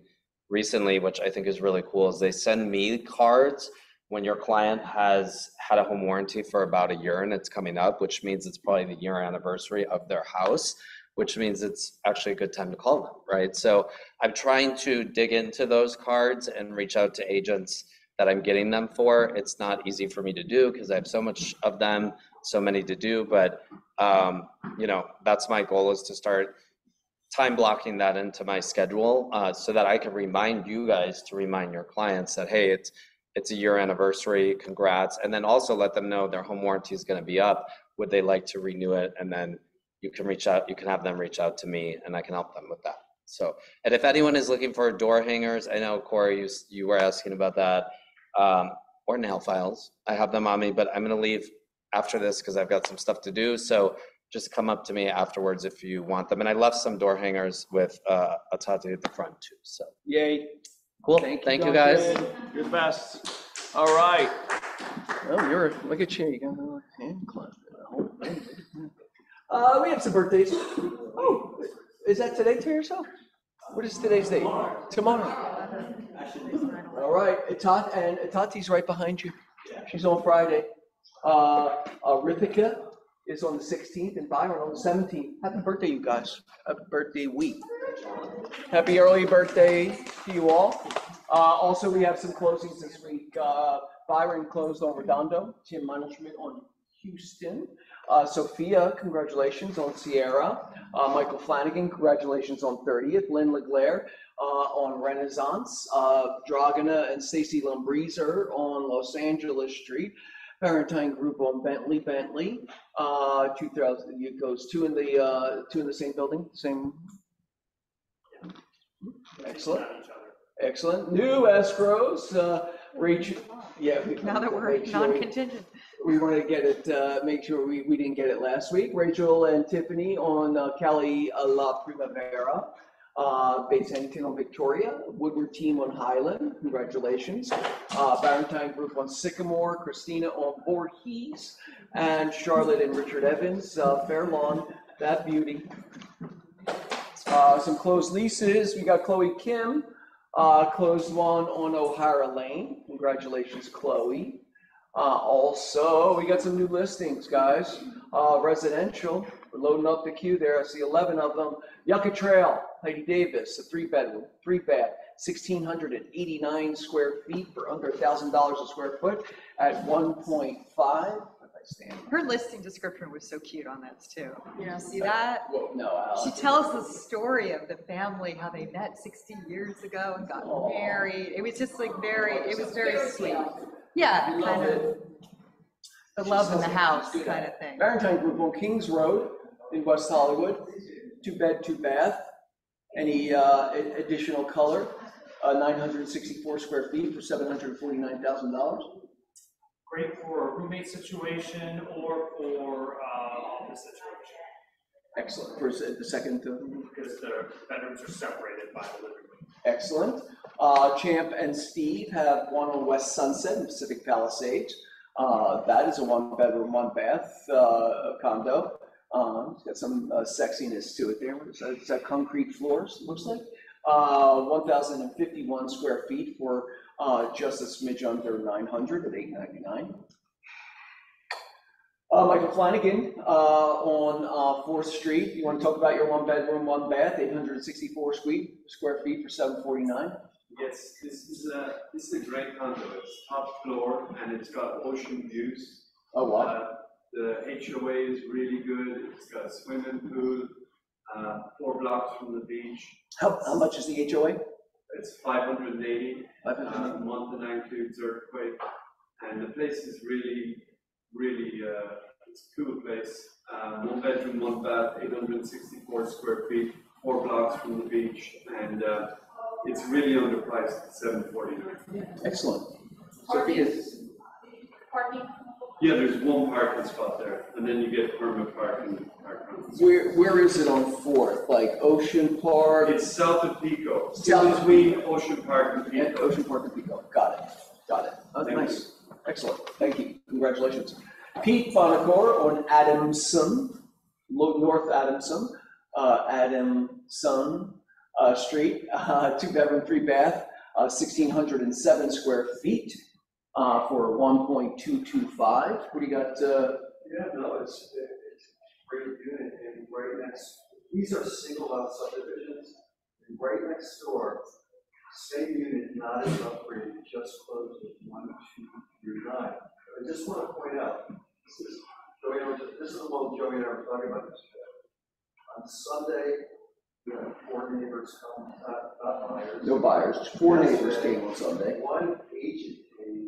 recently, which I think is really cool, is they send me cards when your client has had a home warranty for about a year and it's coming up, which means it's probably the year anniversary of their house, which means it's actually a good time to call them, right? So I'm trying to dig into those cards and reach out to agents that I'm getting them for. It's not easy for me to do because I have so much of them, so many to do, but that's my goal, is to start time blocking that into my schedule so that I can remind you guys to remind your clients that, hey, it's a year anniversary, congrats. And then also let them know their home warranty is going to be up. Would they like to renew it? And then you can have them reach out to me and I can help them with that. So, and if anyone is looking for door hangers, I know Corey, you were asking about that, or nail files. I have them on me, but I'm going to leave after this because I've got some stuff to do. So just come up to me afterwards if you want them. And I left some door hangers with a tattoo at the front too. So yay. Cool. Thank you, guys. Duncan. You're the best. All right. Oh, look at you. You got a hand clasp. We have some birthdays. Oh, is that today to yourself? What is today's date? Tomorrow. All right. Tati's right behind you. She's on Friday. Rithika is on the 16th and Byron on the 17th. Happy birthday, you guys. Happy birthday week. Happy early birthday to you all. Also, we have some closings this week. Byron closed on Redondo, Tim Management on Houston. Sophia, congratulations on Sierra. Michael Flanagan, congratulations on 30th. Lynn LeGlaire on Renaissance. Dragana and Stacy Lumbreezer on Los Angeles Street. Valentine Group on Bentley. 2000, it goes two in the same building, same. Excellent. New escrows, Rachel, yeah. Now that we're non-contingent. We wanted to get it, make sure we didn't get it last week. Rachel and Tiffany on Cali La Primavera. Bates Huntington on Victoria. Woodward Team on Highland, congratulations. Valentine Group on Sycamore. Christina on Voorhees. And Charlotte and Richard Evans, Fair Lawn, that beauty. Some closed leases. We got Chloe Kim, closed one on O'Hara Lane. Congratulations, Chloe. Also, we got some new listings, guys. Residential, we're loading up the queue there. I see 11 of them. Yucca Trail, Heidi Davis, a 3-bedroom, 3-bath, 1,689 square feet for under $1,000 a square foot at 1.5. Her listing description was so cute on that too. You know, see that? Well, no, she tells the story of the family, how they met 60 years ago and got married. It was just like it was very sweet. Yeah, kind of the love in the house kind of thing. Valentine Group on Kings Road in West Hollywood, 2-bed, 2-bath. Any additional color? 964 square feet for $749,000. Great for a roommate situation or for office situation. Excellent. For the second. Because the bedrooms are separated by the living room. Excellent. Champ and Steve have one on West Sunset in Pacific Palisades. That is a 1-bedroom, 1-bath condo. It's got some sexiness to it there. What is that? It's got concrete floors, it looks like. 1,051 square feet for just a smidge under 900 at $899. Michael Flanagan on 4th Street. You want to talk about your 1-bedroom, 1-bath, 864 square feet for $749? Yes, this is a great condo. It's top floor and it's got ocean views. Oh wow! The HOA is really good. It's got a swimming pool, 4 blocks from the beach. How much is the HOA? It's 580. Month and that includes earthquake, and the place is really it's a cool place. 1-bedroom, 1-bath, 864 square feet, 4 blocks from the beach, and it's really underpriced at $749. Excellent. Parking? Yeah, there's 1 parking spot there, and then you get permit parking. Where is it on 4th? Like Ocean Park? It's south of Pico. South between Ocean Park and Pico. And Ocean Park and Pico. Got it. Oh, nice. Excellent. Thank you. Congratulations. Pete Bonacor on Adamson, North Adamson, Adamson Street, 2-bedroom, 3-bath, 1,607 square feet for 1.225. What do you got? Yeah, no, it's great unit and right next. These are single lot subdivisions, and right next door, same unit, not as upgraded, just closed with 1239. I just want to point out, this is the one Joey and I were talking about this. On Sunday, we had 4 neighbors come, not buyers. No buyers, 4 neighbors came on Sunday. 1 agent came,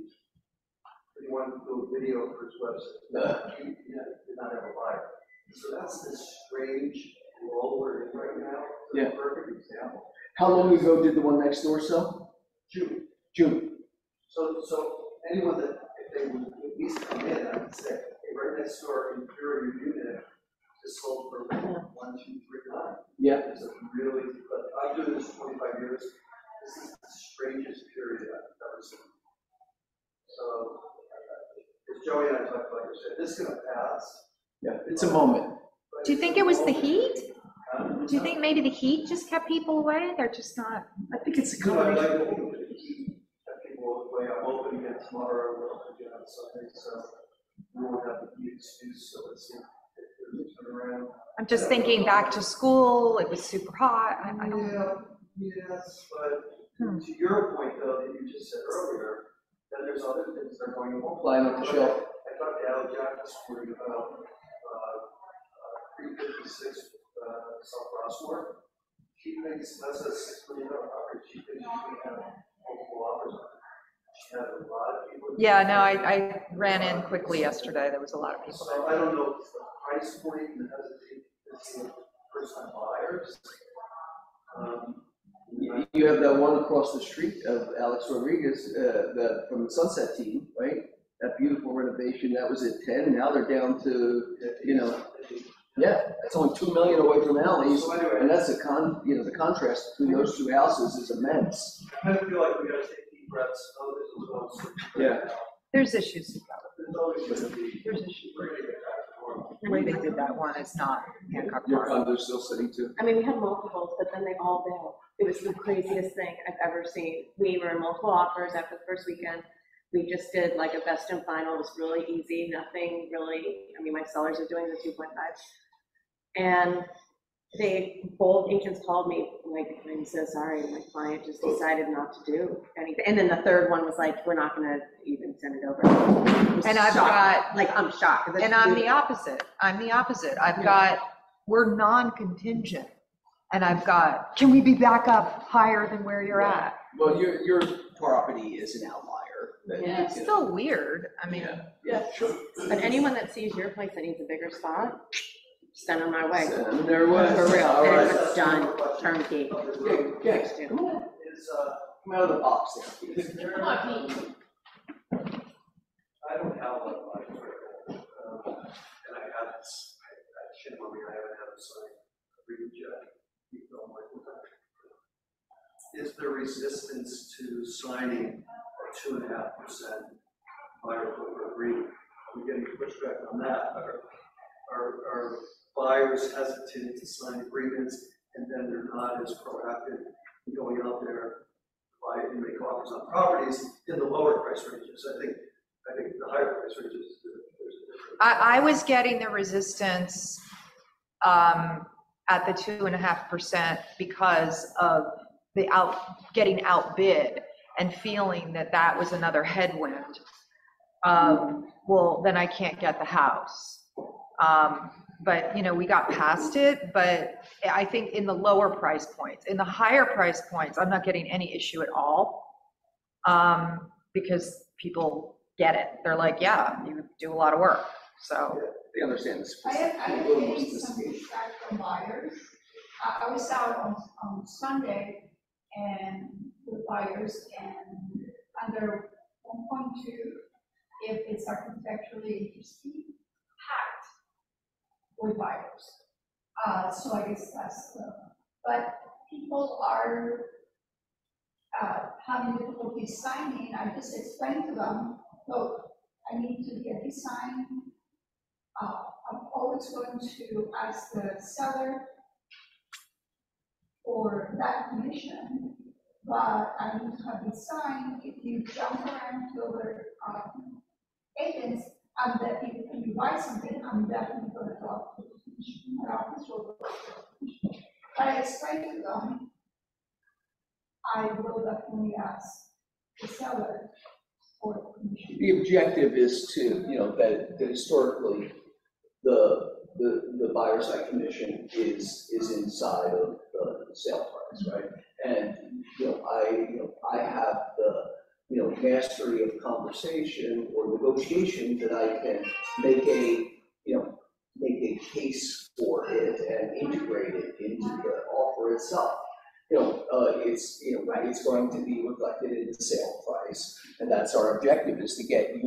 he wanted to do a video for his website. He did not have a buyer. So that's this strange role we're in right now. Yeah. Perfect example. How long ago did the one next door sell? June. So anyone that, if they would at least come in, I would say, hey, right next door, inferior unit is sold for 1,239. Yeah. It's a really, but I've been doing this 25 years. this is the strangest period I've ever seen. So, as Joey and I talked about, this is gonna pass. Yeah, it's a moment. Do you think it was the heat? Do you think maybe the heat just kept people away? They're just not. I think it's a You know, I'd combination. like to think that people way I'm open again tomorrow, we'll open again on Sunday, so we won't have the excuse, so let's see if we turn around. I'm just thinking back to school, it was super hot. I don't know. Yes, but to your point though, that you just said earlier, then there's other things that are going on. Flying off the shelf. I talked to Al Jack this morning about 356 South Rossmore. She thinks that's a $6 million property. She thinks she can have multiple offers on it. She had a lot of people. Yeah, no, I ran in quickly yesterday. There was a lot of people So I don't know if it's the price point that has to be first time buyers. You have that one across the street of Alex Rodriguez, from the Sunset team, right? That beautiful renovation, that was at 10, now they're down to, yeah, it's only 2 million away from Alley's, and that's the contrast between those two houses is immense. I kind of feel like we gotta take deep breaths. Yeah. There's issues. There's always gonna be. There's issues. We're gonna get back to normal. The way they did that one is not Hancock Your Park. condo's still sitting too. I mean, we had multiples, but then they all bailed. It was the craziest thing I've ever seen. We were in multiple offers after the first weekend. We just did like a best and final. It was really easy, nothing really, I mean, my sellers are doing the 2.5. And both agents called me, like, I'm so sorry, my client just decided not to do anything. And then the third one was like, we're not gonna even send it over. And I've got, like, I'm shocked. And I'm the opposite. I've got, we're non-contingent. And I've got, can we be back up higher than where you're at? Well, your property is an outlier. Yeah. It's still weird. I mean. Yeah, sure. But anyone that sees your place that needs a bigger spot, send them my way. Send them their way. For real, All and right. it's done, turnkey. Yeah, come on. Come out of the box there. Come on, Pete. I don't have a lot of money right now. And I had this, shit on me, I haven't had a sign. Is there resistance to signing a 2.5% buyer broker agreement? Are we getting pushback on that? Are buyers hesitant to sign agreements and then they're not as proactive in going out there buy and make offers on properties in the lower price ranges? I think the higher price ranges, there's a difference. I was getting the resistance at the 2.5% because of the getting outbid and feeling that was another headwind. Well, then I can't get the house. But we got past it, but I think in the lower price points, in the higher price points, I'm not getting any issue at all. Because people get it. They're like, yeah, you do a lot of work. So they understand this. I am getting some feedback from buyers. I was out on Sunday and with buyers and under 1.2, if it's architecturally interesting, packed with buyers. So I guess that's but people are having difficulty signing. I just explained to them, look, I need to get this signed. I'm always going to ask the seller for that commission, but I need to have it signed. If you jump around to other agents, if you buy something, I'm definitely going to talk to the commission. My office will go to the commission. But I explained to them, I will definitely ask the seller for the commission. The objective is to, that historically, the buyer's side commission is inside of the sale price, right? And, I have the, mastery of conversation or negotiation that I can make a case for it and integrate it into the offer itself. It's going to be reflected in the sale price, and that's our objective, is to get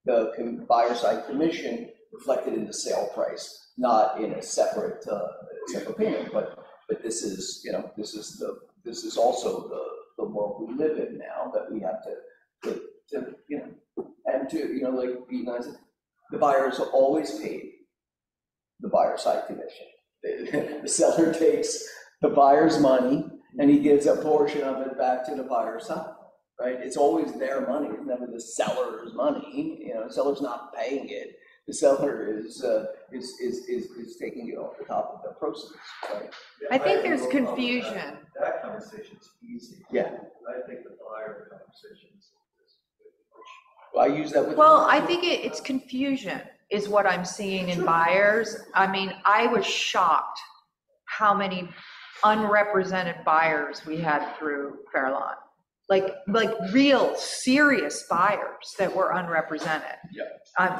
the buyer side commission reflected in the sale price, not in a separate payment. But this is this is also the world we live in now, that we have to you know, and to, you know, like, be nice. The buyers always paid the buyer side commission. The seller takes the buyer's money and he gives a portion of it back to the buyer side, right? It's always their money, it's never the seller's money. You know, the seller's not paying it. The seller is taking it off the top of the proceeds, right? I think there's confusion. That conversation's easy. Yeah. I think the buyer conversation is. Well, I use that with. Well, I think it's confusion is what I'm seeing in buyers. I mean, I was shocked how many unrepresented buyers we had through Fairlawn. Like real serious buyers that were unrepresented. Yeah.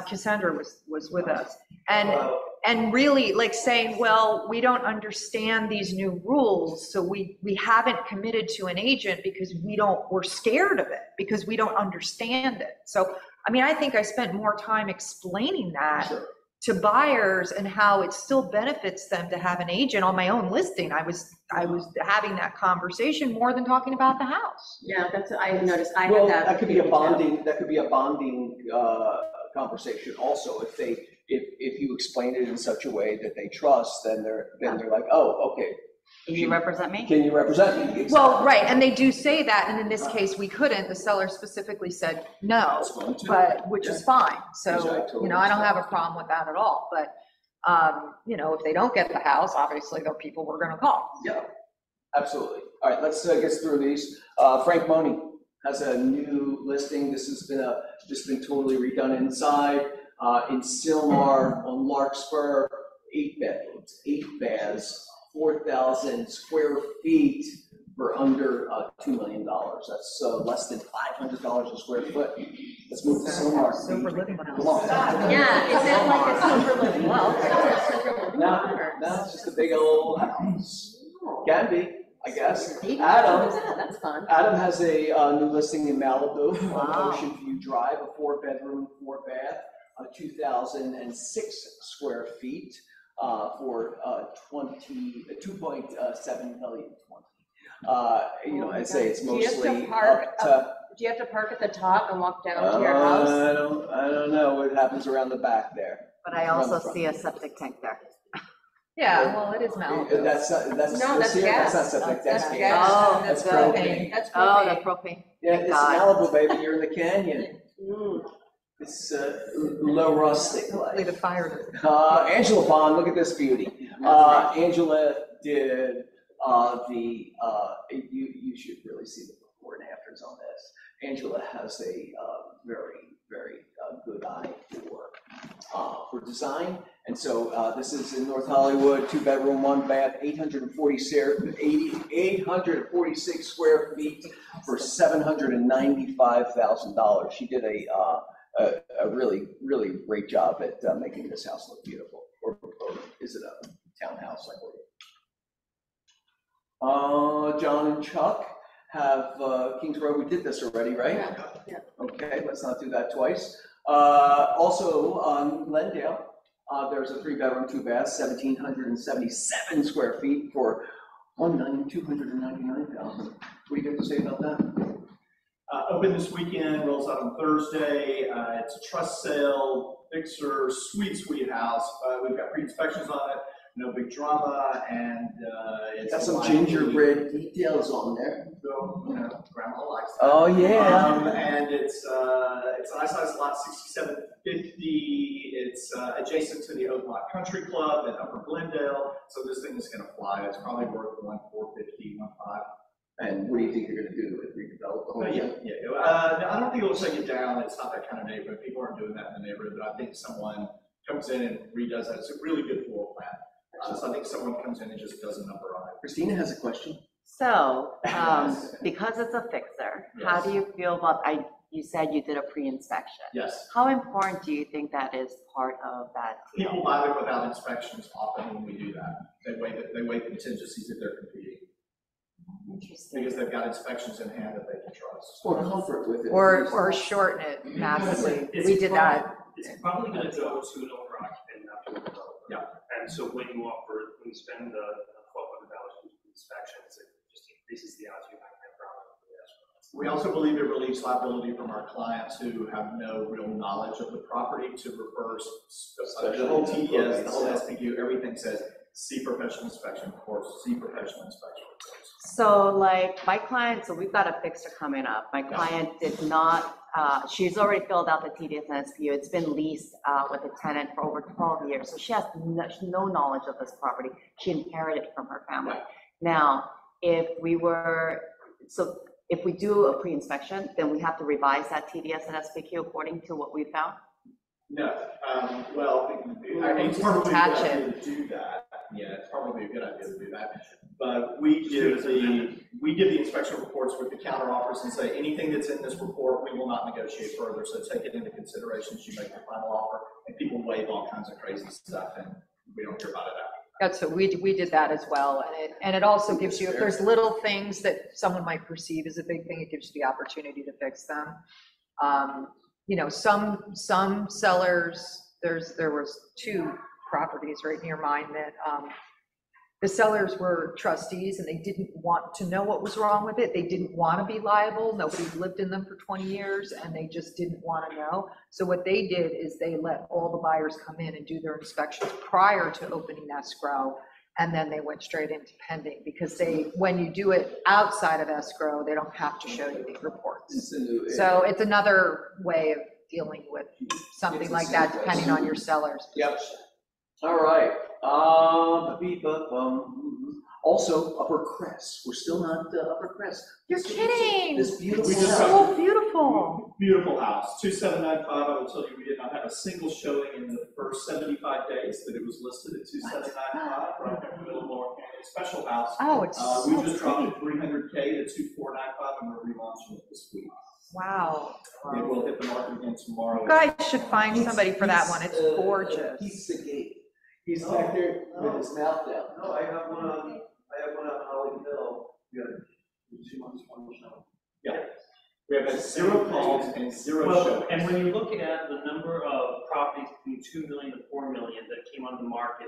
Cassandra was with us, and really like saying, well, we don't understand these new rules, so we haven't committed to an agent because we're scared of it, because we don't understand it. So I mean, I think I spent more time explaining that to buyers and how it still benefits them to have an agent. On my own listing, I was having that conversation more than talking about the house. Yeah, that's what I noticed. I Well, had that. that could be a bonding. That could be a bonding conversation also. If you explain it in such a way that they trust, then they're like, oh, okay. Can you represent me? Can you represent me? Exactly. Well, right, and they do say that, and in this case, we couldn't. The seller specifically said no, but which is fine. So, you know, I don't have a problem with that at all. But, you know, if they don't get the house, obviously, they're people we're going to call. Yeah, absolutely. All right, let's get through these. Frank Money has a new listing. This has been totally redone inside. In Silmar on Larkspur, 8 bedrooms, 8 baths. 4,000 square feet for under $2 million. That's less than $500 a square foot. Let's move to Silmar. Super living house. Come on. Yeah, is it like a super living? Well, it's a super living. No, it's just a big old house. Can be, I guess. That's fun. Adam has a new listing in Malibu Wow. on Ocean View Drive, a 4-bedroom, 4-bath, 2,006 square feet. For 2.7 million. You know, I'd say it's mostly Do you have to park at the top and walk down to your house? I don't know what happens around the back there. But I also see a septic tank there. Yeah, well, it is Malibu. That's gas. That's not septic. That's gas. Oh, that's good. propane. That's Oh, the propane. propane. Yeah, Thank it's God. Malibu, baby. You're in the canyon. It's low rustic Hopefully the life. fire. Angela Bond, look at this beauty. Angela did you should really see the before and afters on this. Angela has a very, very good eye for design. And so this is in North Hollywood, 2-bedroom, 1-bath, 846 square feet for $795,000. She did a really, really great job at making this house look beautiful. Or is it a townhouse, I believe? John and Chuck have Kings Road. We did this already, right? Yeah. Okay, let's not do that twice. Also on Glendale, there's a 3-bedroom, 2-bath, 1,777 square feet for $1,299,000. What do you have to say about that? Open this weekend, rolls out on Thursday. It's a trust sale, fixer, sweet house. We've got pre-inspections on it, no big drama, and it's got some gingerbread details on there. So, you know, grandma likes that. Oh yeah. And it's a nice size lot, 6750. It's adjacent to the Oakmont Country Club in Upper Glendale. So this thing is going to fly. It's probably worth $1,450, $1,500. And what do you think you're going to do? Redevelop the whole thing? I don't think it'll take it down. It's not that kind of neighborhood. People aren't doing that in the neighborhood, but I think someone comes in and redoes that. It's a really good floor plan. So I think someone comes in and just does a number on it. Christina has a question. So, because it's a fixer, how do you feel about, you said you did a pre-inspection. Yes. How important do you think that is part of that deal? People buy it without inspections often when we do that. They weigh contingencies if they're competing. Interesting. Because they've got inspections in hand that they can trust. Or comfort with it. Or shorten it massively. We did that. It's probably going to go to an owner occupant, not to a developer. Yeah. And so when you spend the $1,200 for inspections, it just increases the odds you have that problem. We also believe it relieves liability from our clients who have no real knowledge of the property to reverse. The whole TDS, the whole SPQ, everything says, see professional inspection reports, see professional inspection reports. So like my client, so we've got a fixer coming up. My client did not, she's already filled out the TDS and SPU. It's been leased with a tenant for over 12 years. So she has no knowledge of this property. She inherited it from her family. Now, if we do a pre-inspection, then we have to revise that TDS and SPQ according to what we found? No, well, it's probably a good idea to do that. Yeah, it's probably a good idea to do that. But we give the inspection reports with the counter offers and say anything that's in this report, we will not negotiate further. So take it into consideration as you make the final offer. And people waive all kinds of crazy stuff, and we don't hear about it after. That's so we did that as well, and it also gives you, if there's little things that someone might perceive as a big thing, it gives you the opportunity to fix them. You know, some sellers, there was 2 properties right near mine that the sellers were trustees and they didn't want to know what was wrong with it. They didn't want to be liable. Nobody lived in them for 20 years and they just didn't want to know. So what they did is they let all the buyers come in and do their inspections prior to opening escrow. And then they went straight into pending because when you do it outside of escrow, they don't have to show you the reports. So it's another way of dealing with something like that, depending on your sellers. Yep. All right. Also, Upper Crest. We're still not Upper Crest. You're kidding. This beautiful house. So beautiful. Beautiful house. 2795. I will tell you, we did not have a single showing in the first 75 days that it was listed at 2795. Right there in the middle of Lower Canyon. Special house. Oh, it's we just dropped it 300K to 2495, and we're relaunching it this week. Wow. It will hit the market again tomorrow. You guys should find somebody for that one. It's gorgeous. He's the gate. He's back there with his mouth down. No, I have one on Holly Hill. We got 2 months, 1 show. Yeah. We have had 0 calls and 0 shows. And when you look at the number of properties between 2 million and 4 million that came on the market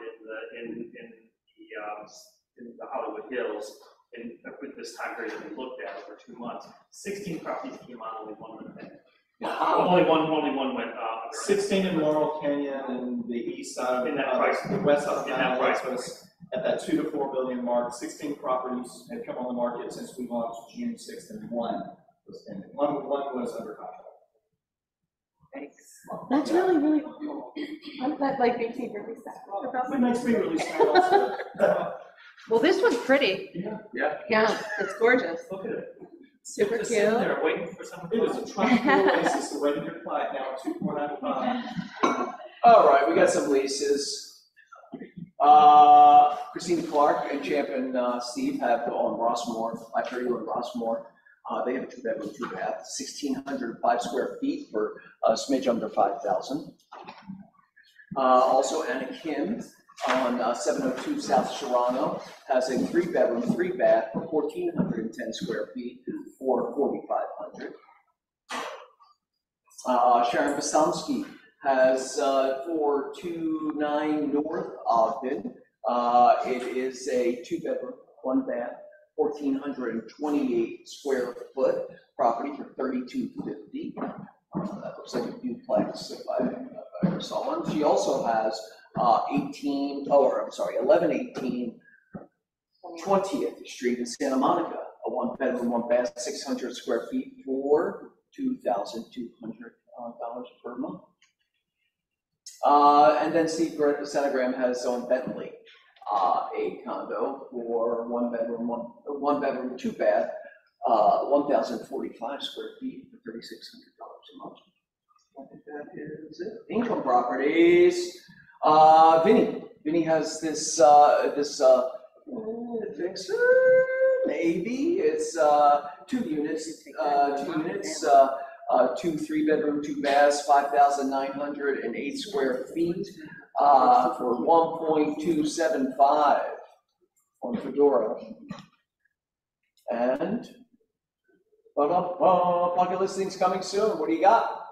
in the Hollywood Hills, and with this time period that we looked at over 2 months, 16 properties came on, only 1 went pending. Only one went 16 in Laurel Canyon and the east side of the west side of Mount was at that 2 to 4 billion mark. 16 properties had come on the market since we launched June 6th, and 1 was pending. One was under contract. Thanks. That's really, really cool. That like makes me really sad. It makes me really sad also. Well, this one's pretty. Yeah, it's gorgeous. Look at it. Super Just cute. sitting there waiting for someone. It is a tropical oasis awaiting your flight now at 2495. All right, we got some leases. Christina Clark and Champion Steve have on Rossmore, 531 Rossmore. They have a 2-bedroom, 2-bath, 1,605 square feet for a smidge under 5,000. Also, Anna Kim on 702 South Serrano has a 3-bedroom, 3-bath for 1,410 square feet for 4,500. Sharon Basamsky has 429 North Ogden. It is a 2-bedroom, 1-bath, 1,428 square foot property for 3,250. That looks like a duplex if I ever saw one. She also has 1118 20th Street in Santa Monica, a 1-bedroom, 1-bath, 600 square feet for $2,200 per month. And then Steve Senagram has on Bentley a condo for 1-bedroom, 2-bath, 1,045 square feet for $3,600 a month. I think that is it. Income properties. Vinny has this maybe it's 2 units, 2 3-bedroom, 2 baths, 5,908 square feet for 1.275 on Fedora. And bucket listings coming soon. What do you got?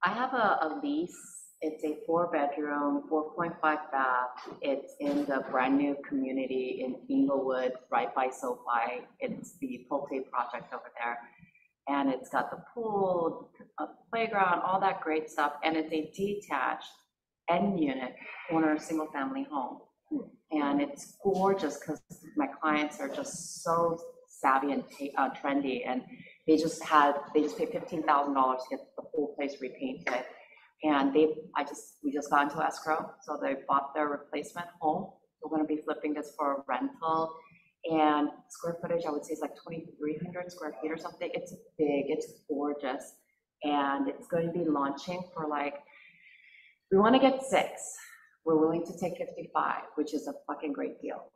I have a lease It's a 4-bedroom, 4.5 bath. It's in the brand new community in Inglewood, right by SoFi. It's the Pulte project over there. And it's got the pool, a playground, all that great stuff. And it's a detached end unit corner single family home. And it's gorgeous because my clients are just so savvy and trendy. And they just paid $15,000 to get the whole place repainted. And we just got into escrow. So they bought their replacement home. We're going to be flipping this for a rental. And square footage, I would say, is like 2,300 square feet or something. It's big, it's gorgeous. And it's going to be launching for we want to get 6. We're willing to take 55, which is a fucking great deal.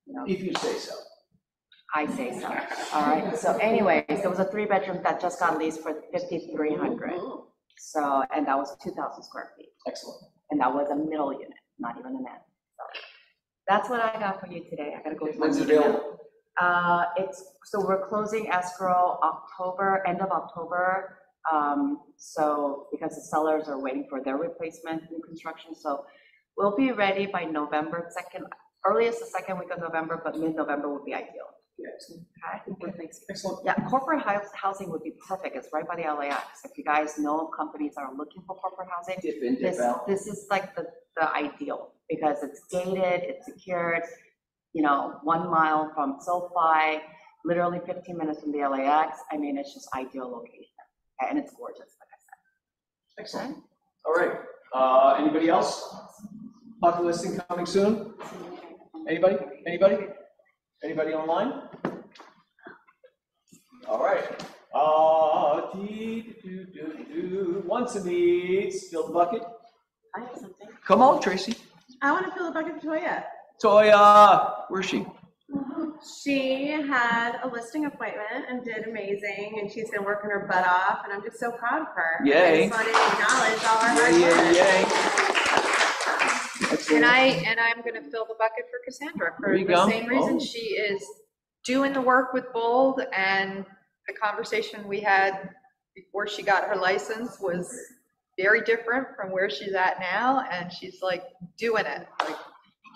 You know? If you say so. I say so. All right. So anyways, there was a 3-bedroom that just got leased for 5,300. So, and that was 2,000 square feet. Excellent. And that was a middle unit, not even an end. So that's what I got for you today. I gotta go. When's it available? So we're closing escrow end of October. So because the sellers are waiting for their replacement new construction. So we'll be ready by November 2nd, earliest the 2nd week of November, but mid-November would be ideal. Yes. Okay. Excellent. Yeah, corporate housing would be perfect. It's right by the LAX. If you guys know companies that are looking for corporate housing, Dip in, dip out. this is like the ideal because it's gated, it's secured, 1 mile from SoFi, literally 15 minutes from the LAX. I mean, it's just ideal location. And it's gorgeous, like I said. Excellent. All right. Anybody else? Popular listing coming soon? Anybody? Anybody online? All right. Once a needs, fill the bucket. I have something. Come on, Tracy. I want to fill a bucket for Toya. Toya, where's she? She had a listing appointment and did amazing, and she's been working her butt off, and I'm just so proud of her. Yay. I just wanted to acknowledge all her hard work. Yay. And I'm going to fill the bucket for Cassandra for There you the go. same reason. Oh. She is doing the work with Bold, and the conversation we had before she got her license was very different from where she's at now, and she's like doing it. Like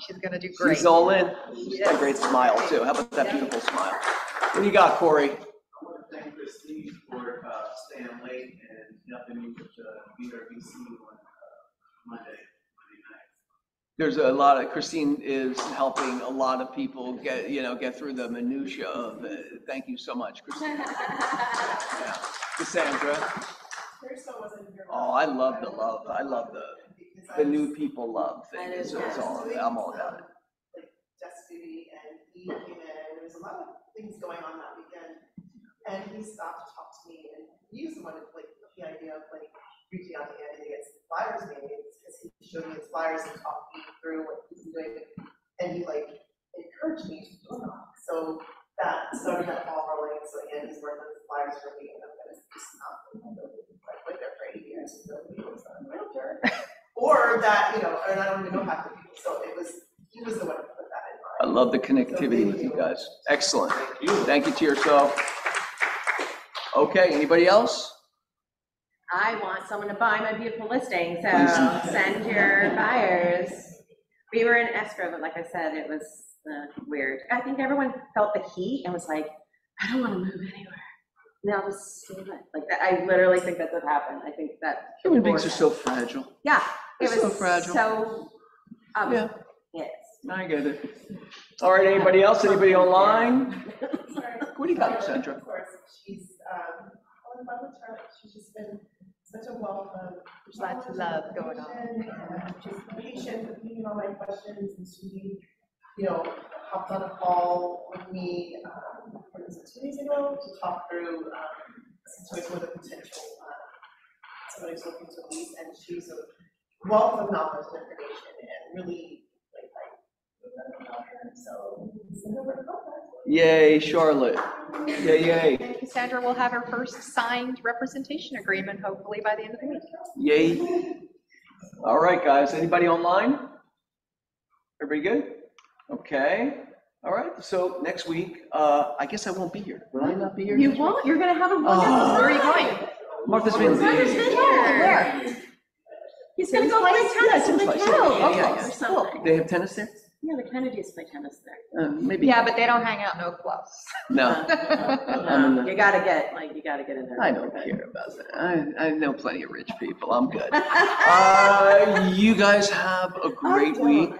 she's going to do great. She's all in. She's got a great smile too. How about that beautiful smile? What do you got, Corey? I want to thank Christine for staying late and helping me with BRBC on Monday night. There's a lot of, Christine is helping a lot of people get through the minutia of it. Thank you so much, Christine. Yeah. Cassandra. Oh, I love the love. I love the new people love thing. It's all, I'm all about it. Like desk duty, and he came in, there was a lot of things going on that weekend, and he stopped to talk to me, and he used the idea of reaching out to Andy to get some flyers made, because he showed me his flyers and talked me through what he's doing, and he encouraged me to do it. So that started that ball rolling. So Andy's working on the flyers for me, and I'm gonna just not like there for 8 years until he was a realtor. Or that, and I don't even know half the people. So he was the one who put that in mind. I love the connectivity with you guys. Excellent. Thank you to yourself. Okay, anybody else? I want someone to buy my beautiful listing, so Please. send your buyers. We were in escrow, but like I said, it was weird. I think everyone felt the heat and was like, I don't want to move anywhere. Now just do it. Like that. I literally think that's what happened. I think that Human beings are so fragile. Yeah, it They're was so fragile. So Yeah. yes. I get it. All right, anybody else? Anybody online? What do you got, Cassandra? Of course, she's in love with her. She's just been such a wealth of lots of love going on. She's patient with me and all my questions, and she, hopped on a call with me, what was it, 2 days ago, to talk through a situation with a potential somebody's looking to lease, and she's a wealth of knowledge and information, and really so send over the contact. Yay, Charlotte. Yay. And Cassandra will have her first signed representation agreement hopefully by the end of the week. Yay. All right, guys. Anybody online? Everybody good? Okay. All right. So next week, I guess I won't be here. Will I not be here? You won't? You're gonna have a wonderful. Oh. Where are you going? Martha's Martha's Vineyard. Vineyard. Where? He's gonna go play tennis in the Tennis place. kennel Yeah. or something. They have tennis there? Yeah, the Kennedys play tennis there. Maybe. Yeah, but they don't hang out no clubs. No. You gotta get in there. I don't care about that. I know plenty of rich people. I'm good. You guys have a great week.